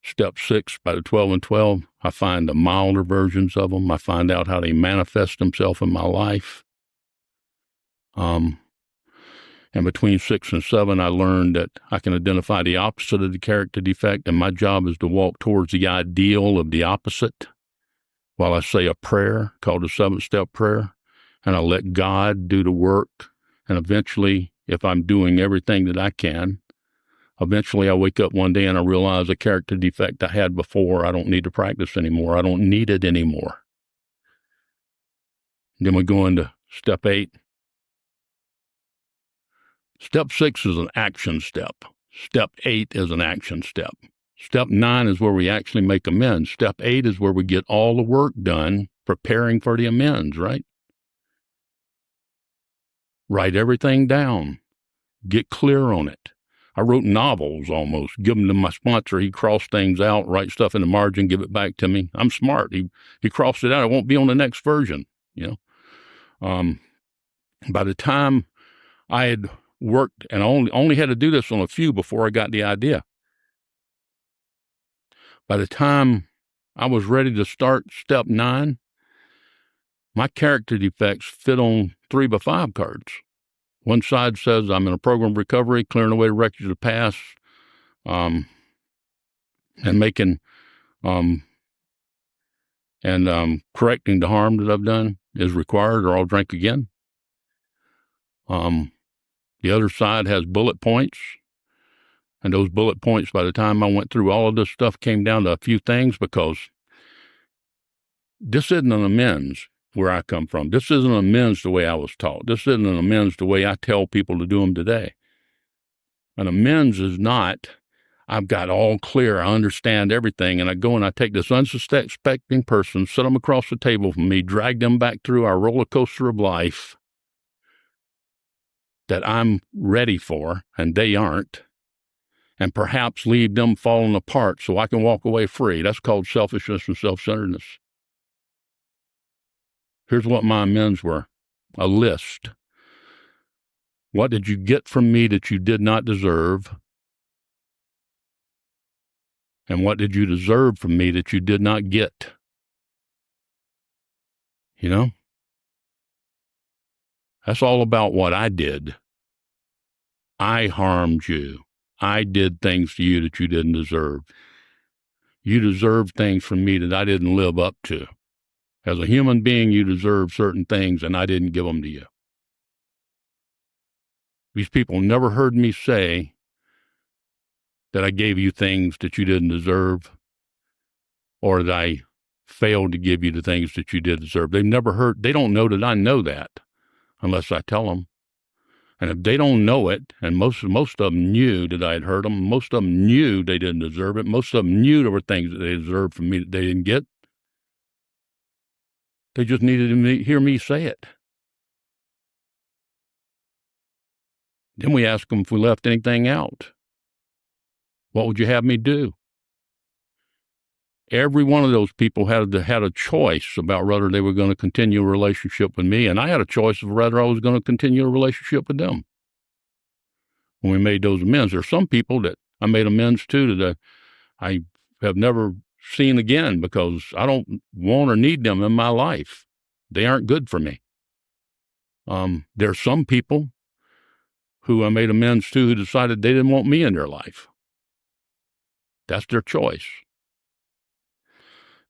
Step 6, by the 12 and 12, I find the milder versions of them. I find out how they manifest themselves in my life. And between 6 and 7, I learned that I can identify the opposite of the character defect, and my job is to walk towards the ideal of the opposite while I say a prayer called the 7th-step prayer, and I let God do the work. And eventually, if I'm doing everything that I can, eventually I wake up one day and I realize a character defect I had before, I don't need to practice anymore. I don't need it anymore. Then we go into step 8. Step 6 is an action step. Step 8 is an action step. Step 9 is where we actually make amends. Step 8 is where we get all the work done preparing for the amends, right? Write everything down. Get clear on it. I wrote novels almost, give them to my sponsor. He crossed things out, write stuff in the margin, give it back to me. I'm smart. He crossed it out. It won't be on the next version, By the time I had worked, and I only had to do this on a few before I got the idea. By the time I was ready to start step 9, my character defects fit on 3x5 cards. One side says I'm in a program of recovery, clearing away the wreckage of the past, and making, correcting the harm that I've done is required, or I'll drink again. The other side has bullet points, and those bullet points, by the time I went through all of this stuff, came down to a few things, because this isn't an amends where I come from. This isn't an amends the way I was taught. This isn't an amends the way I tell people to do them today. An amends is not, I've got all clear, I understand everything, and I go and I take this unsuspecting person, sit them across the table from me, drag them back through our roller coaster of life that I'm ready for, and they aren't, and perhaps leave them falling apart so I can walk away free. That's called selfishness and self-centeredness. Here's what my amends were. A list. What did you get from me that you did not deserve? And what did you deserve from me that you did not get? That's all about what I did. I harmed you. I did things to you that you didn't deserve. You deserved things from me that I didn't live up to. As a human being, you deserve certain things, and I didn't give them to you. These people never heard me say that I gave you things that you didn't deserve, or that I failed to give you the things that you did deserve. They don't know that I know that unless I tell them. And if they don't know it, and most of them knew that I had hurt them, most of them knew they didn't deserve it, most of them knew there were things that they deserved from me that they didn't get, they just needed to hear me say it. Then we ask them if we left anything out. What would you have me do? Every one of those people had a choice about whether they were going to continue a relationship with me, and I had a choice of whether I was going to continue a relationship with them. When we made those amends, there's some people that I made amends to that I have never seen again because I don't want or need them in my life. They aren't good for me. There's some people who I made amends to who decided they didn't want me in their life. That's their choice.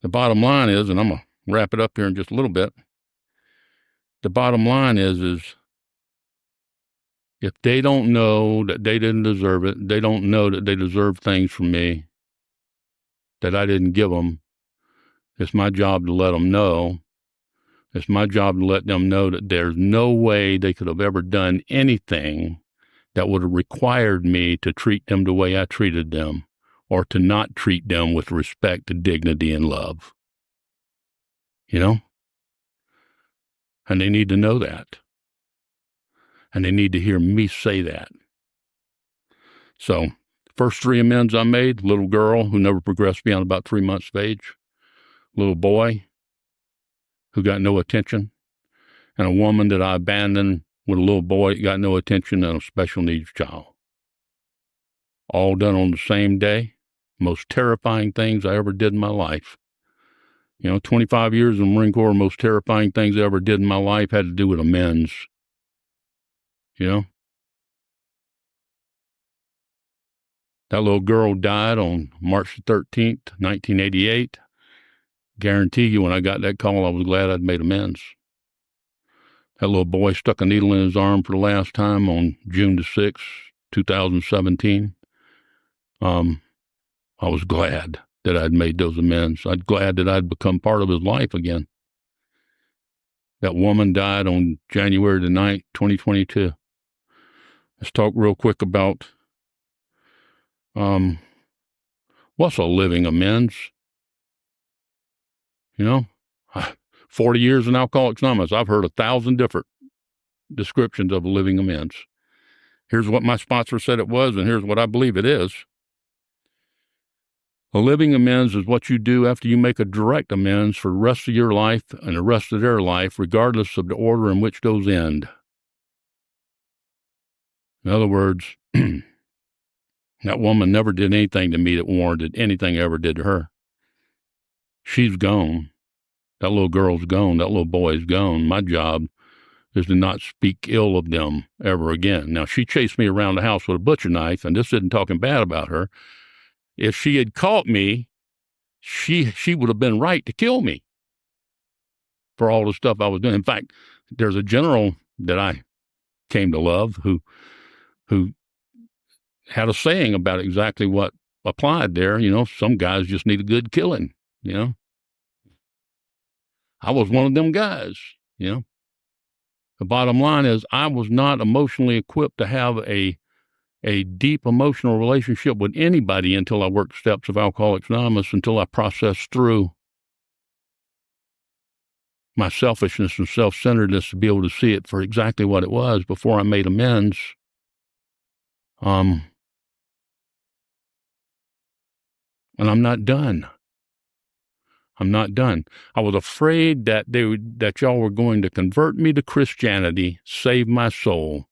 The bottom line is, and I'm going to wrap it up here in just a little bit. The bottom line is if they don't know that they didn't deserve it, they don't know that they deserve things from me that I didn't give them, it's my job to let them know. It's my job to let them know that there's no way they could have ever done anything that would have required me to treat them the way I treated them, or to not treat them with respect, dignity, and love. You know? And they need to know that. And they need to hear me say that. So, first 3 amends I made: little girl who never progressed beyond about 3 months of age, little boy who got no attention, and a woman that I abandoned with a little boy that got no attention, and a special needs child. All done on the same day. Most terrifying things I ever did in my life. 25 years in the Marine Corps, most terrifying things I ever did in my life had to do with amends. That little girl died on March 13th, 1988. Guarantee you, when I got that call, I was glad I'd made amends. That little boy stuck a needle in his arm for the last time on June the 6th, 2017. I was glad that I'd made those amends. I'm glad that I'd become part of his life again. That woman died on January the 9th, 2022. Let's talk real quick about what's a living amends? 40 years in Alcoholics Anonymous, I've heard 1,000 different descriptions of a living amends. Here's what my sponsor said it was, and here's what I believe it is. A living amends is what you do after you make a direct amends for the rest of your life and the rest of their life, regardless of the order in which those end. In other words, that woman never did anything to me that warranted anything I ever did to her. She's gone. That little girl's gone. That little boy's gone. My job is to not speak ill of them ever again. Now, she chased me around the house with a butcher knife, and this isn't talking bad about her. If she had caught me, she would have been right to kill me for all the stuff I was doing. In fact, there's a general that I came to love who had a saying about exactly what applied there. Some guys just need a good killing. I was one of them guys. The bottom line is I was not emotionally equipped to have a deep emotional relationship with anybody until I worked steps of Alcoholics Anonymous, until I processed through my selfishness and self-centeredness to be able to see it for exactly what it was before I made amends. And I'm not done. I'm not done. I was afraid that y'all were going to convert me to Christianity, save my soul.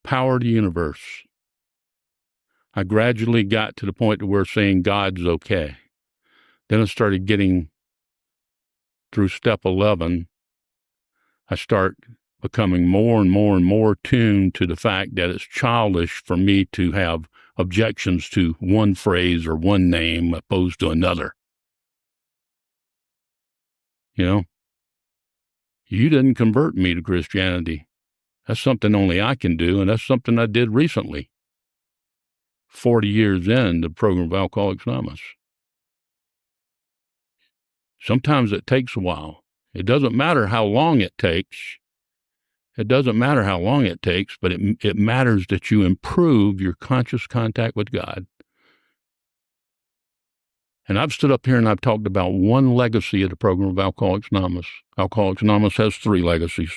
Power of the universe. I gradually got to the point where saying God's okay. Then I started getting through step 11. I start becoming more and more and more tuned to the fact that it's childish for me to have objections to one phrase or one name opposed to another. You didn't convert me to Christianity. That's something only I can do, and that's something I did recently. 40 years in the program of Alcoholics Anonymous. Sometimes it takes a while. It doesn't matter how long it takes. It doesn't matter how long it takes, but it matters that you improve your conscious contact with God. And I've stood up here and I've talked about one legacy of the program of Alcoholics Anonymous. Alcoholics Anonymous has 3 legacies.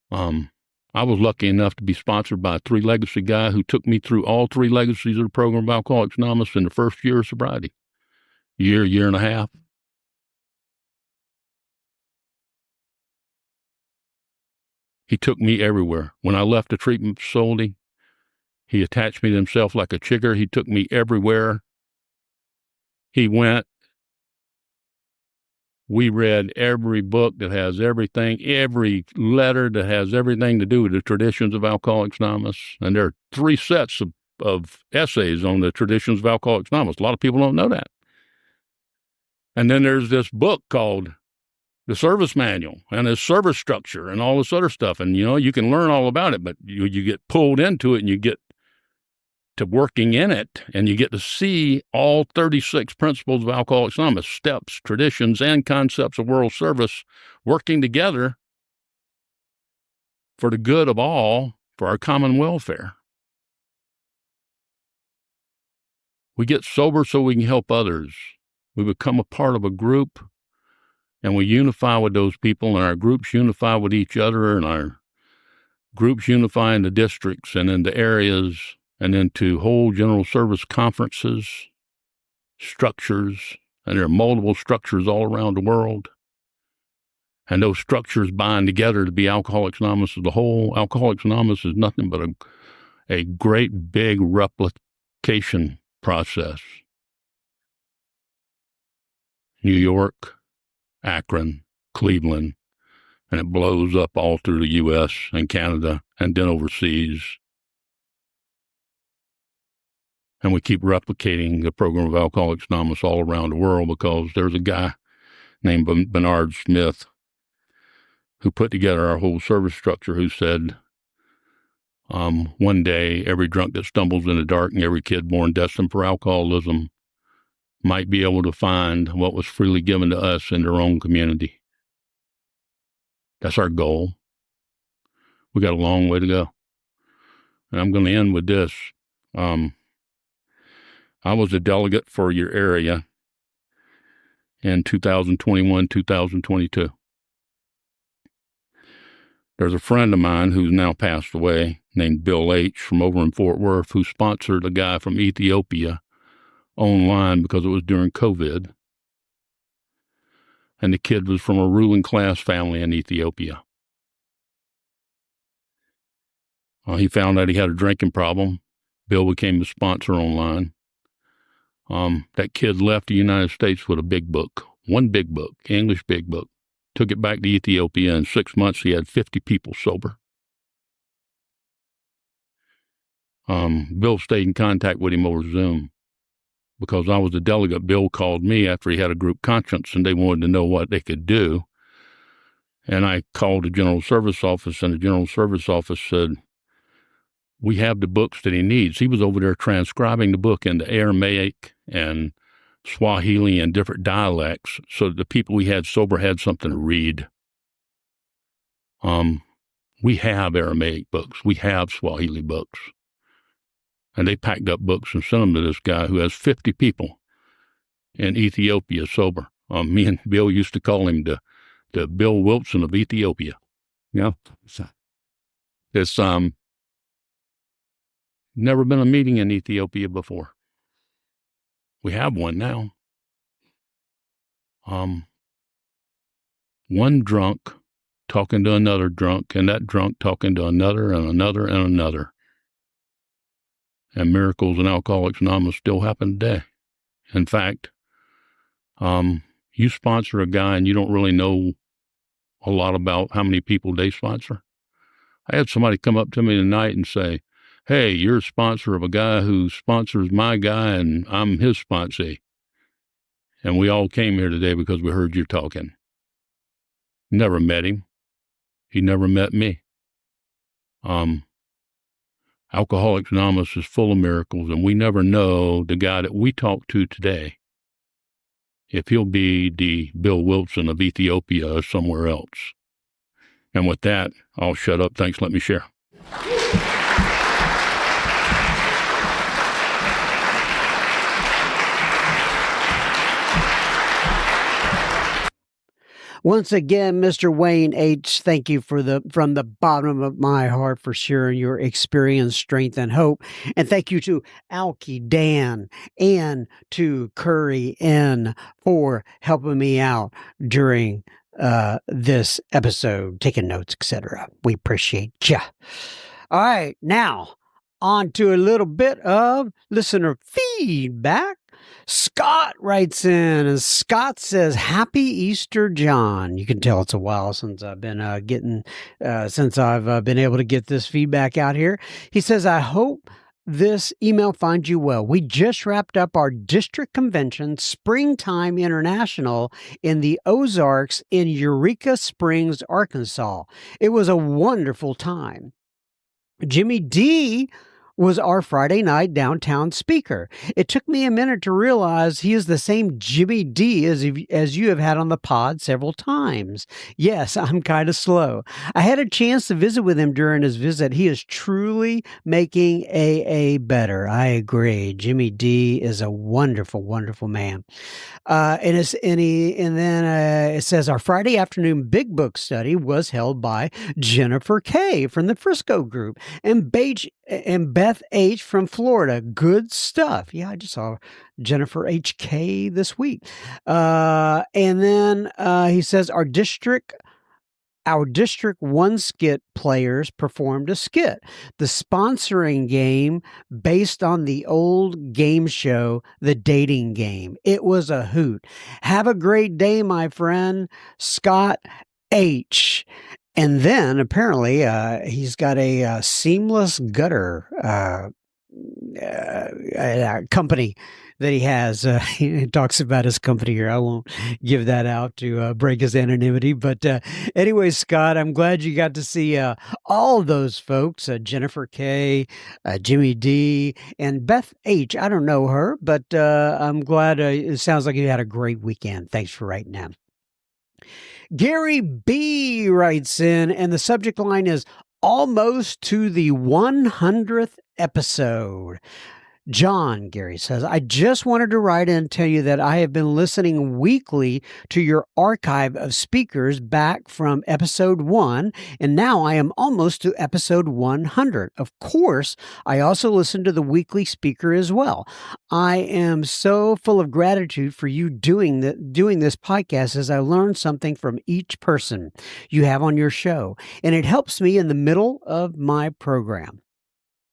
I was lucky enough to be sponsored by a 3 legacy guy who took me through all 3 legacies of the program of Alcoholics Anonymous in the first year of sobriety. Year and a half. He took me everywhere. When I left the treatment facility, he attached me to himself like a chigger. He took me everywhere. He went. We read every book that has everything, every letter that has everything to do with the traditions of Alcoholics Anonymous. And there are 3 sets of essays on the traditions of Alcoholics Anonymous. A lot of people don't know that. And then there's this book called The Service Manual and the service structure and all this other stuff. And, you can learn all about it, but you get pulled into it and you get to working in it, and you get to see all 36 principles of Alcoholics Anonymous, steps, traditions, and concepts of world service working together for the good of all, for our common welfare. We get sober so we can help others. We become a part of a group, and we unify with those people, and our groups unify with each other, and our groups unify in the districts and in the areas, and into whole general service conferences, structures, and there are multiple structures all around the world. And those structures bind together to be Alcoholics Anonymous as a whole. Alcoholics Anonymous is nothing but a great big replication process. New York, Akron, Cleveland, and it blows up all through the U.S. and Canada and then overseas. And we keep replicating the program of Alcoholics Anonymous all around the world because there's a guy named Bernard Smith who put together our whole service structure who said, one day every drunk that stumbles in the dark and every kid born destined for alcoholism might be able to find what was freely given to us in their own community. That's our goal. We got a long way to go. And I'm going to end with this. I was a delegate for your area in 2021, 2022. There's a friend of mine who's now passed away named Bill H. from over in Fort Worth who sponsored a guy from Ethiopia online because it was during COVID. And the kid was from a ruling class family in Ethiopia. He found out he had a drinking problem. Bill became a sponsor online. That kid left the United States with a big book, one big book, English big book. Took it back to Ethiopia. In 6 months, he had 50 people sober. Bill stayed in contact with him over Zoom. Because I was a delegate, Bill called me after he had a group conscience, and they wanted to know what they could do. And I called the General Service Office, and the General Service Office said, we have the books that he needs. He was over there transcribing the book into Aramaic and Swahili and different dialects so that the people we had sober had something to read. We have Aramaic books. We have Swahili books. And they packed up books and sent them to this guy who has 50 people in Ethiopia sober. Me and Bill used to call him the Bill Wilson of Ethiopia. Yeah. It's never been a meeting in Ethiopia before. We have one now. One drunk talking to another drunk, and that drunk talking to another and another and another. And miracles in Alcoholics Anonymous still happen today. In fact, you sponsor a guy and you don't really know a lot about how many people they sponsor. I had somebody come up to me tonight and say, hey, you're a sponsor of a guy who sponsors my guy and I'm his sponsee. And we all came here today because we heard you talking. Never met him. He never met me. Alcoholics Anonymous is full of miracles, and we never know the guy that we talk to today, if he'll be the Bill Wilson of Ethiopia or somewhere else. And with that, I'll shut up. Thanks. Let me share. Once again, Mr. Wayne H., thank you from the bottom of my heart for sharing your experience, strength, and hope. And thank you to Alki Dan and to Curry N for helping me out during this episode, taking notes, etc. We appreciate ya. All right, now on to a little bit of listener feedback. Scott writes in, and Scott says, "Happy Easter, John." You can tell it's a while since I've been been able to get this feedback out here. He says, "I hope this email finds you well. We just wrapped up our district convention, Springtime International, in the Ozarks in Eureka Springs, Arkansas. It was a wonderful time. Jimmy D was our Friday night downtown speaker. It took me a minute to realize he is the same Jimmy D as you have had on the pod several times. Yes, I'm kind of slow. I had a chance to visit with him during his visit. He is truly making AA better. I agree. Jimmy D is a wonderful, wonderful man. It says our Friday afternoon big book study was held by Jennifer K. from the Frisco group and Beth H. from Florida. Good stuff. Yeah, I just saw Jennifer H.K. this week. He says our District 1 skit players performed a skit, the sponsoring game based on the old game show, The Dating Game. It was a hoot. Have a great day, my friend, Scott H. And then apparently he's got a seamless gutter company that he has. He talks about his company here. I won't give that out to break his anonymity. But anyway, Scott, I'm glad you got to see all those folks, Jennifer K., Jimmy D., and Beth H. I don't know her, but I'm glad it sounds like you had a great weekend. Thanks for writing in. Gary B. writes in, and the subject line is almost to the 100th episode. John, Gary says, I just wanted to write in and tell you that I have been listening weekly to your archive of speakers back from episode 1, and now I am almost to episode 100. Of course, I also listen to the weekly speaker as well. I am so full of gratitude for you doing this podcast as I learn something from each person you have on your show, and it helps me in the middle of my program.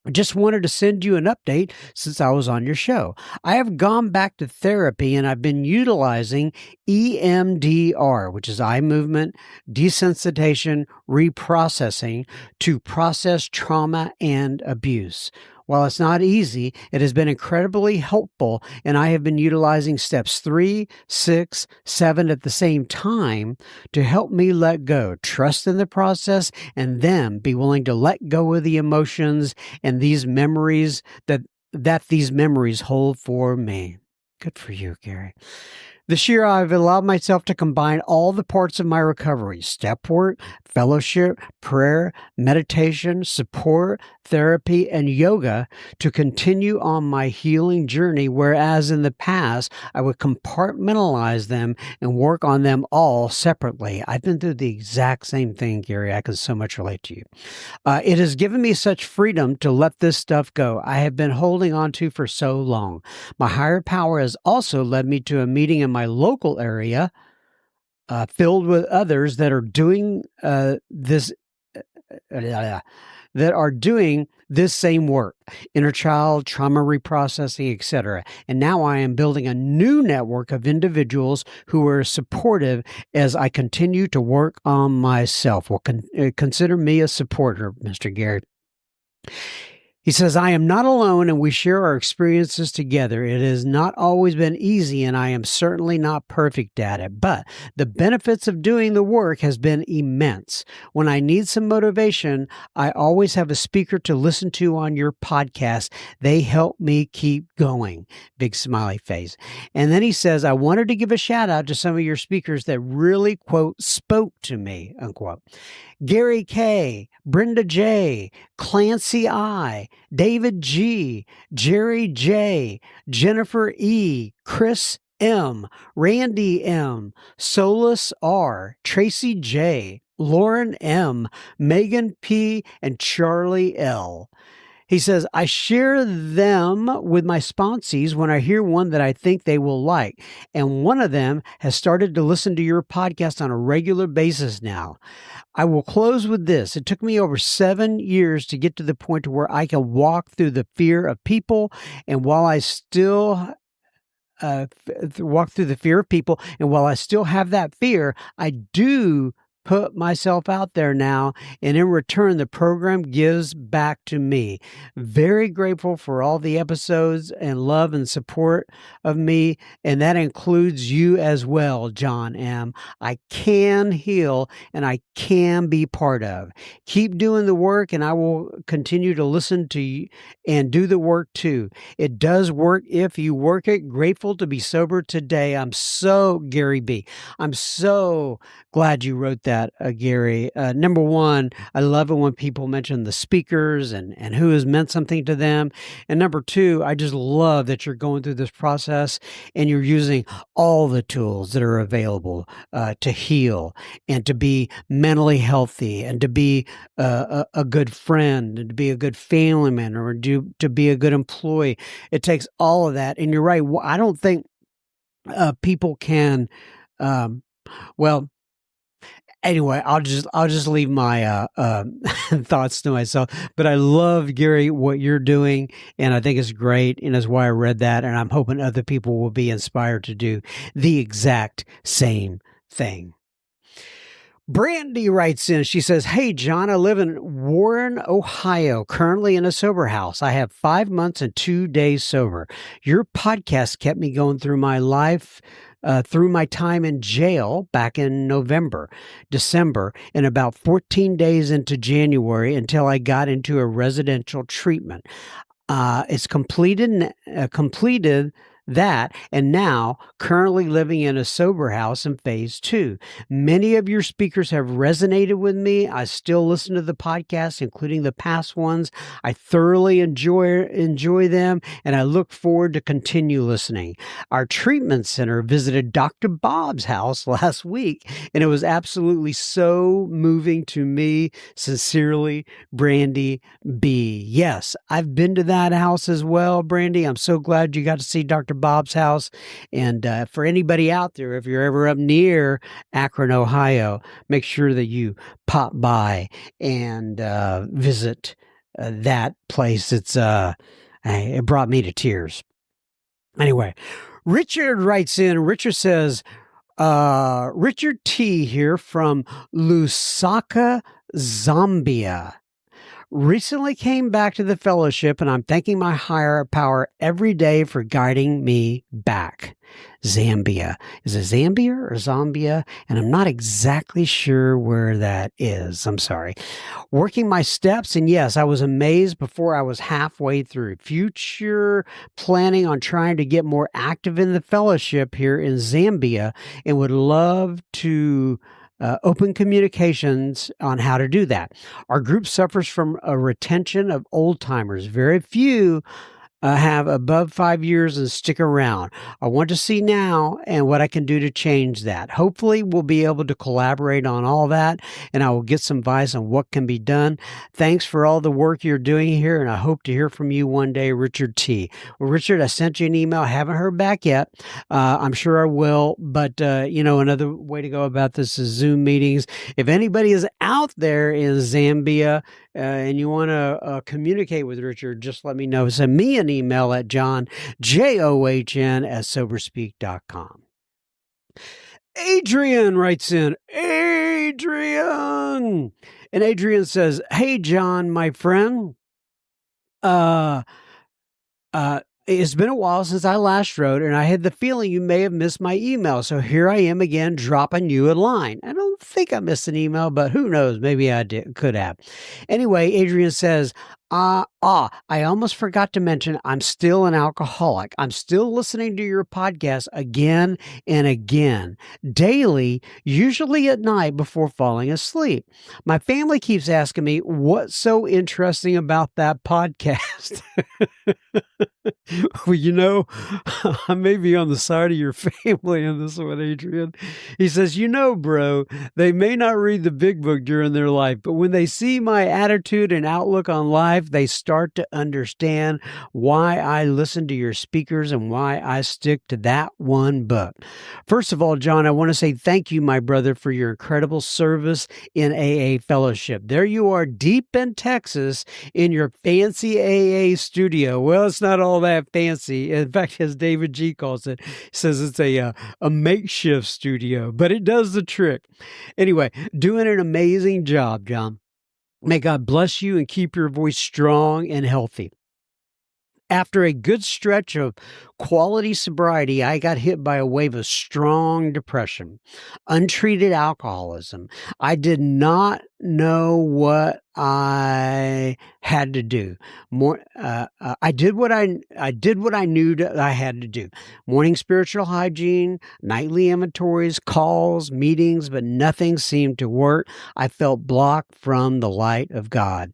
I just wanted to send you an update since I was on your show. I have gone back to therapy and I've been utilizing EMDR, which is eye movement desensitization reprocessing, to process trauma and abuse. While it's not easy, it has been incredibly helpful, and I have been utilizing steps 3, 6, 7 at the same time to help me let go, trust in the process, and then be willing to let go of the emotions and these memories that these memories hold for me. Good for you, Gary. This year, I've allowed myself to combine all the parts of my recovery: step work, fellowship, prayer, meditation, support, therapy, and yoga to continue on my healing journey, whereas in the past, I would compartmentalize them and work on them all separately. I've been through the exact same thing, Gary. I can so much relate to you. It has given me such freedom to let this stuff go I have been holding on to for so long. My higher power has also led me to a meeting in my local area filled with others that are doing this same work, inner child, trauma reprocessing, etc. And now I am building a new network of individuals who are supportive as I continue to work on myself. Well, consider me a supporter, Mr. Gary. He says, I am not alone and we share our experiences together. It has not always been easy and I am certainly not perfect at it, but the benefits of doing the work has been immense. When I need some motivation, I always have a speaker to listen to on your podcast. They help me keep going. Big smiley face. And then he says, I wanted to give a shout out to some of your speakers that really, quote, spoke to me, unquote. Gary K., Brenda J., Clancy I., David G., Jerry J., Jennifer E., Chris M, Randy M, Solus R, Tracy J, Lauren M, Megan P, and Charlie L. He says, I share them with my sponsees when I hear one that I think they will like. And one of them has started to listen to your podcast on a regular basis now. I will close with this. It took me over 7 years to get to the point to where I can walk through the fear of people. And while I still walk through the fear of people, and while I still have that fear, I do put myself out there now, and in return, the program gives back to me. Very grateful for all the episodes and love and support of me, and that includes you as well, John M. I can heal, and I can be part of. Keep doing the work, and I will continue to listen to you and do the work too. It does work if you work it. Grateful to be sober today. Gary B. I'm so glad you wrote that, Gary. Number one, I love it when people mention the speakers and who has meant something to them. And number two, I just love that you're going through this process and you're using all the tools that are available to heal and to be mentally healthy and to be a good friend and to be a good family member or to be a good employee. It takes all of that. And you're right. I don't think people can, well, anyway, I'll just leave my thoughts to myself. But I love, Gary, what you're doing, and I think it's great, and that's why I read that, and I'm hoping other people will be inspired to do the exact same thing. Brandy writes in, she says, hey, John, I live in Warren, Ohio, currently in a sober house. I have 5 months and 2 days sober. Your podcast kept me going through my life, through my time in jail back in December, and about 14 days into January until I got into a residential treatment. It's completed that, and now currently living in a sober house in phase 2. Many of your speakers have resonated with me. I still listen to the podcast, including the past ones. I thoroughly enjoy them, and I look forward to continue listening. Our treatment center visited Dr. Bob's house last week, and it was absolutely so moving to me. Sincerely, Brandy B. Yes, I've been to that house as well, Brandy. I'm so glad you got to see Dr. Bob's house. And for anybody out there, if you're ever up near Akron, Ohio, make sure that you pop by and visit that place. It brought me to tears. Anyway, Richard writes in. Richard says, Richard T. here from Lusaka, Zambia. Recently came back to the fellowship, and I'm thanking my higher power every day for guiding me back. Zambia. Is it Zambia or Zambia? And I'm not exactly sure where that is. I'm sorry. Working my steps, and yes, I was amazed before I was halfway through. Future planning on trying to get more active in the fellowship here in Zambia, and would love to open communications on how to do that. Our group suffers from a retention of old timers. Very few have above 5 years and stick around. I want to see now and what I can do to change that. Hopefully, we'll be able to collaborate on all that, and I will get some advice on what can be done. Thanks for all the work you're doing here, and I hope to hear from you one day, Richard T. Well, Richard, I sent you an email. I haven't heard back yet. I'm sure I will, but another way to go about this is Zoom meetings. If anybody is out there in Zambia and you want to communicate with Richard, just let me know. Send me an email at John, JOHN, at soberspeak.com. Adrian writes in. Adrian! And Adrian says, hey, John, my friend. It's been a while since I last wrote, and I had the feeling you may have missed my email. So here I am again, dropping you a line. I don't think I missed an email, but who knows? Maybe I could have. Anyway, Adrian says, I almost forgot to mention I'm still an alcoholic. I'm still listening to your podcast again and again, daily, usually at night before falling asleep. My family keeps asking me, what's so interesting about that podcast? Well, I may be on the side of your family in this one, Adrian. He says, bro, they may not read the big book during their life, but when they see my attitude and outlook on life, they start to understand why I listen to your speakers and why I stick to that one book. First of all, John, I want to say thank you, my brother, for your incredible service in AA fellowship. There you are deep in Texas in your fancy AA studio. Well, it's not all that fancy. In fact, as David G calls it, he says it's a makeshift studio, but it does the trick. Anyway, doing an amazing job, John. May God bless you and keep your voice strong and healthy. After a good stretch of quality sobriety, I got hit by a wave of strong depression, untreated alcoholism. I did not know what I had to do. I did what I knew that I had to do. Morning spiritual hygiene, nightly inventories, calls, meetings, but nothing seemed to work. I felt blocked from the light of God.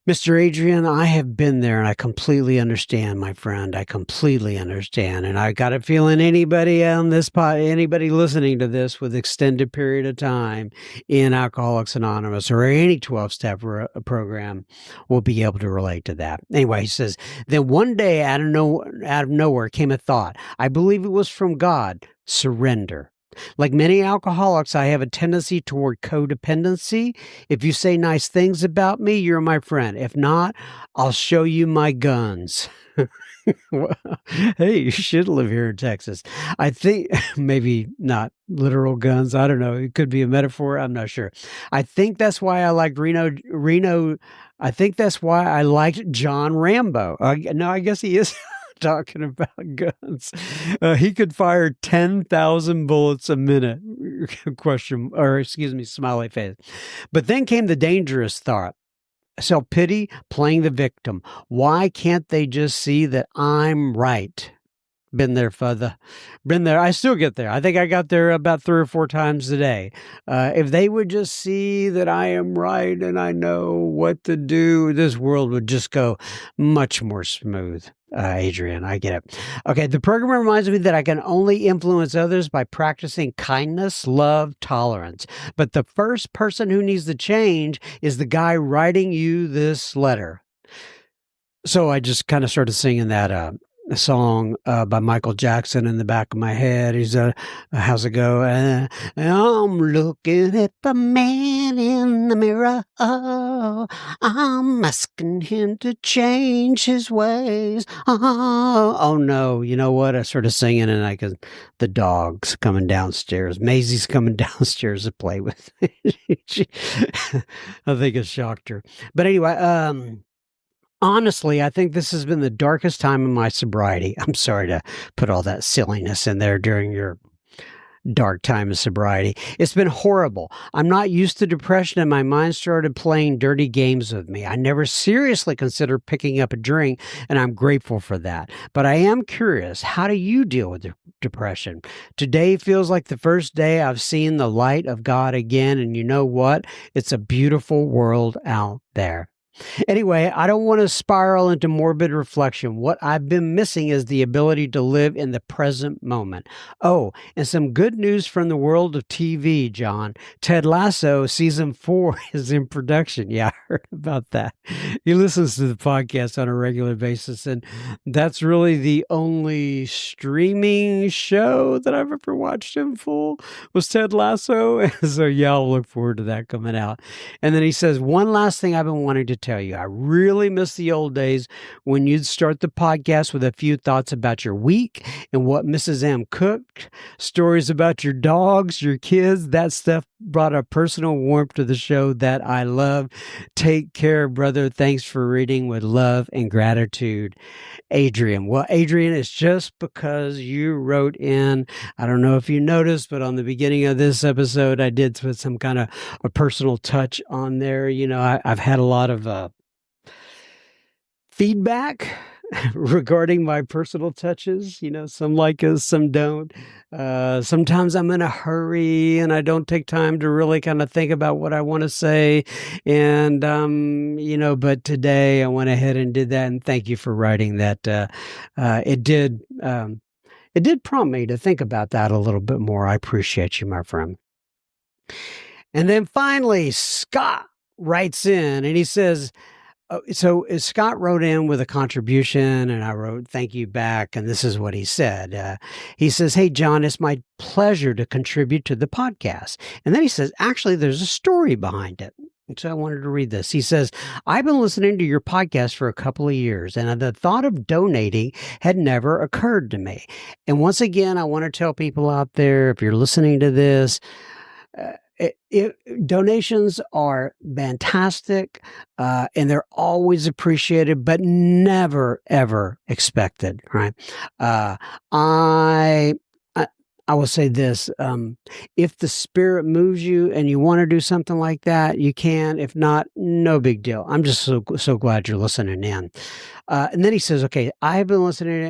Mr. Adrian, I have been there and I completely understand, my friend. I completely understand. And I got a feeling anybody on this anybody listening to this with extended period of time in Alcoholics Anonymous or any 12-step program will be able to relate to that. Anyway, he says, then one day out of nowhere came a thought. I believe it was from God. Surrender. Like many alcoholics, I have a tendency toward codependency. If you say nice things about me, you're my friend. If not, I'll show you my guns. Hey, you should live here in Texas. I think maybe not literal guns. I don't know. It could be a metaphor. I'm not sure. I think that's why I liked Reno. I think that's why I liked John Rambo. No, I guess he is talking about guns. He could fire 10,000 bullets a minute. Smiley face. But then came the dangerous thought. Self-pity, playing the victim. Why can't they just see that I'm right? Been there, further. Been there. I still get there. I think I got there about 3 or 4 times a day. If they would just see that I am right and I know what to do, this world would just go much more smooth. Adrian, I get it. Okay, the program reminds me that I can only influence others by practicing kindness, love, tolerance. But the first person who needs to change is the guy writing you this letter. So I just kind of started singing that a song by Michael Jackson in the back of my head. He's how's it go? I'm looking at the man in the mirror. Oh, I'm asking him to change his ways. Oh no, you know what? I started singing and the dog's coming downstairs. Maisie's coming downstairs to play with me. I think it shocked her. But anyway, honestly, I think this has been the darkest time in my sobriety. I'm sorry to put all that silliness in there during your dark time of sobriety. It's been horrible. I'm not used to depression and my mind started playing dirty games with me. I never seriously considered picking up a drink and I'm grateful for that. But I am curious, how do you deal with depression? Today feels like the first day I've seen the light of God again, and you know what? It's a beautiful world out there. Anyway, I don't want to spiral into morbid reflection. What I've been missing is the ability to live in the present moment. Oh, and some good news from the world of TV, John. Ted Lasso season 4 is in production. Yeah, I heard about that. He listens to the podcast on a regular basis, and that's really the only streaming show that I've ever watched in full was Ted Lasso. So yeah, I'll look forward to that coming out. And then he says, one last thing I've been wanting to tell you. I really miss the old days when you'd start the podcast with a few thoughts about your week and what Mrs. M cooked, stories about your dogs, your kids. That stuff brought a personal warmth to the show that I love. Take care, brother. Thanks for reading with love and gratitude, Adrian. Well, Adrian, it's just because you wrote in, I don't know if you noticed, but on the beginning of this episode, I did put some kind of a personal touch on there. You know, I've had a lot of feedback regarding my personal touches. Some like us, some don't. Sometimes I'm in a hurry and I don't take time to really kind of think about what I want to say. And, but today I went ahead and did that. And thank you for writing that. It did prompt me to think about that a little bit more. I appreciate you, my friend. And then finally, Scott writes in and he says, so Scott wrote in with a contribution and I wrote thank you back. And this is what he said. He says, "Hey, John, it's my pleasure to contribute to the podcast." And then he says, actually, there's a story behind it. And so I wanted to read this. He says, "I've been listening to your podcast for a couple of years, and the thought of donating had never occurred to me. And once again, I want to tell people out there, if you're listening to this, donations are fantastic, and they're always appreciated, but never, ever expected, right? I will say this, if the Spirit moves you and you want to do something like that, you can. If not, no big deal. I'm just so glad you're listening in. And then he says, okay, I have been listening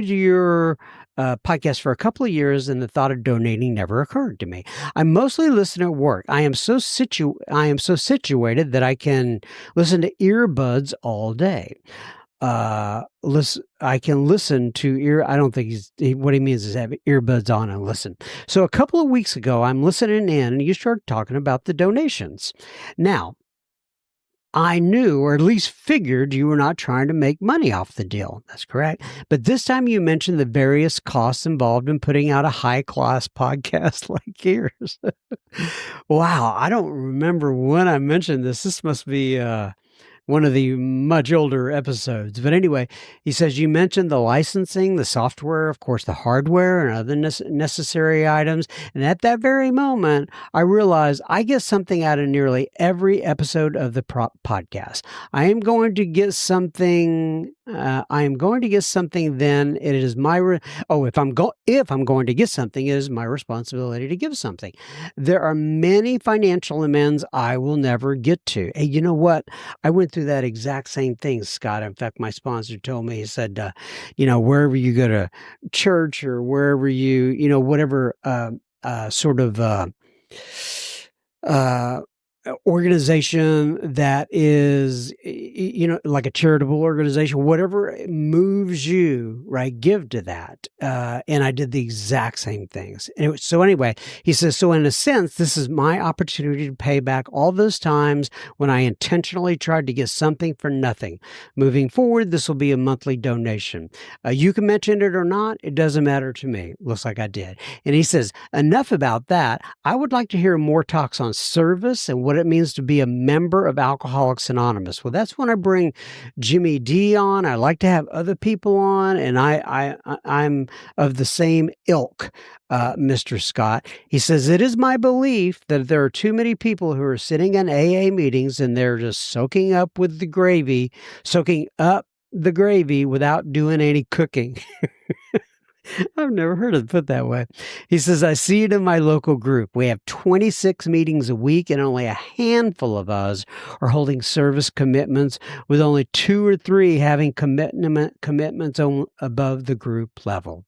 to your podcast for a couple of years, and the thought of donating never occurred to me. I mostly listen at work. I am so situated that I can listen to earbuds all day. I can listen to I don't think what he means is have earbuds on and listen. So a couple of weeks ago, I'm listening in and you started talking about the donations. Now, I knew, or at least figured, you were not trying to make money off the deal. That's correct. But this time you mentioned the various costs involved in putting out a high-class podcast like yours. Wow, I don't remember when I mentioned this. This must be one of the much older episodes. But anyway, he says, you mentioned the licensing, the software, of course, the hardware and other necessary items. And at that very moment, I realized I get something out of nearly every episode of the podcast. I am going to get something. Then it is my if I'm going to get something, it is my responsibility to give something. There are many financial amends I will never get to. Hey, you know what? I went through that exact same thing, Scott. In fact, my sponsor told me, he said, wherever you go to church or wherever you, whatever sort of organization that is, like a charitable organization, whatever moves you, right? Give to that. And I did the exact same things. So anyway, he says, so in a sense, this is my opportunity to pay back all those times when I intentionally tried to get something for nothing. Moving forward, this will be a monthly donation. You can mention it or not. It doesn't matter to me. Looks like I did. And he says, enough about that. I would like to hear more talks on service and what it means to be a member of Alcoholics Anonymous. Well, that's when I bring Jimmy D on. I like to have other people on, and I'm of the same ilk, Mr. Scott. He says, it is my belief that there are too many people who are sitting in AA meetings and they're just soaking up the gravy without doing any cooking. I've never heard it put that way. He says, I see it in my local group. We have 26 meetings a week, and only a handful of us are holding service commitments, with only 2 or 3 having commitments above the group level.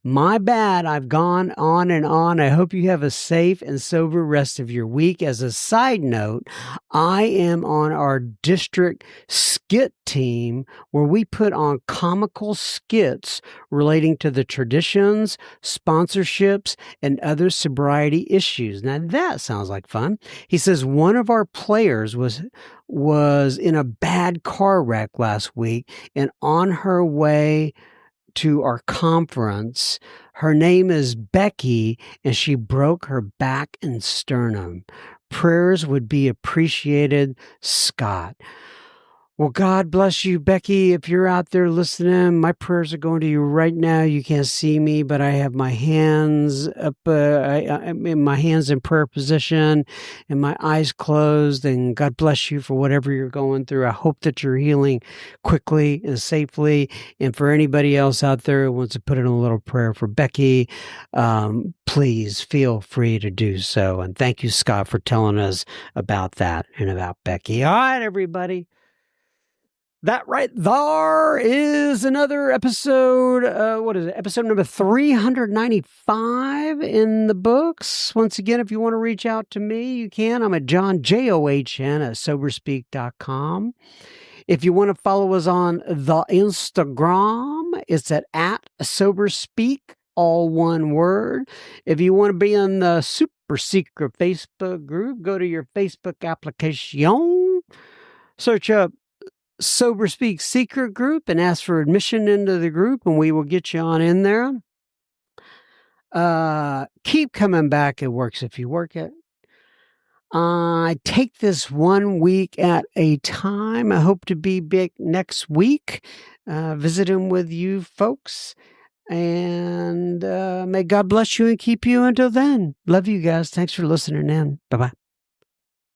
My bad. I've gone on and on. I hope you have a safe and sober rest of your week. As a side note, I am on our district skit team where we put on comical skits relating to the traditions, sponsorships, and other sobriety issues. Now that sounds like fun. He says one of our players was in a bad car wreck last week, and on her way to our conference, her name is Becky, and she broke her back and sternum. Prayers would be appreciated, Scott. Well, God bless you, Becky. If you're out there listening, my prayers are going to you right now. You can't see me, but I have my hands up, my hands in prayer position and my eyes closed. And God bless you for whatever you're going through. I hope that you're healing quickly and safely. And for anybody else out there who wants to put in a little prayer for Becky, please feel free to do so. And thank you, Scott, for telling us about that and about Becky. All right, everybody. That right there is another episode. What is it? Episode number 395 in the books. Once again, if you want to reach out to me, you can. I'm at John, John, at soberspeak.com. If you want to follow us on the Instagram, it's at @soberspeak, all one word. If you want to be in the super secret Facebook group, go to your Facebook application, search up Sober Speak Secret Group and ask for admission into the group, and we will get you on in there. Keep coming back. It works if you work it. I take this 1 week at a time. I hope to be back next week, visiting with you folks. And may God bless you and keep you until then. Love you guys. Thanks for listening in. Bye-bye.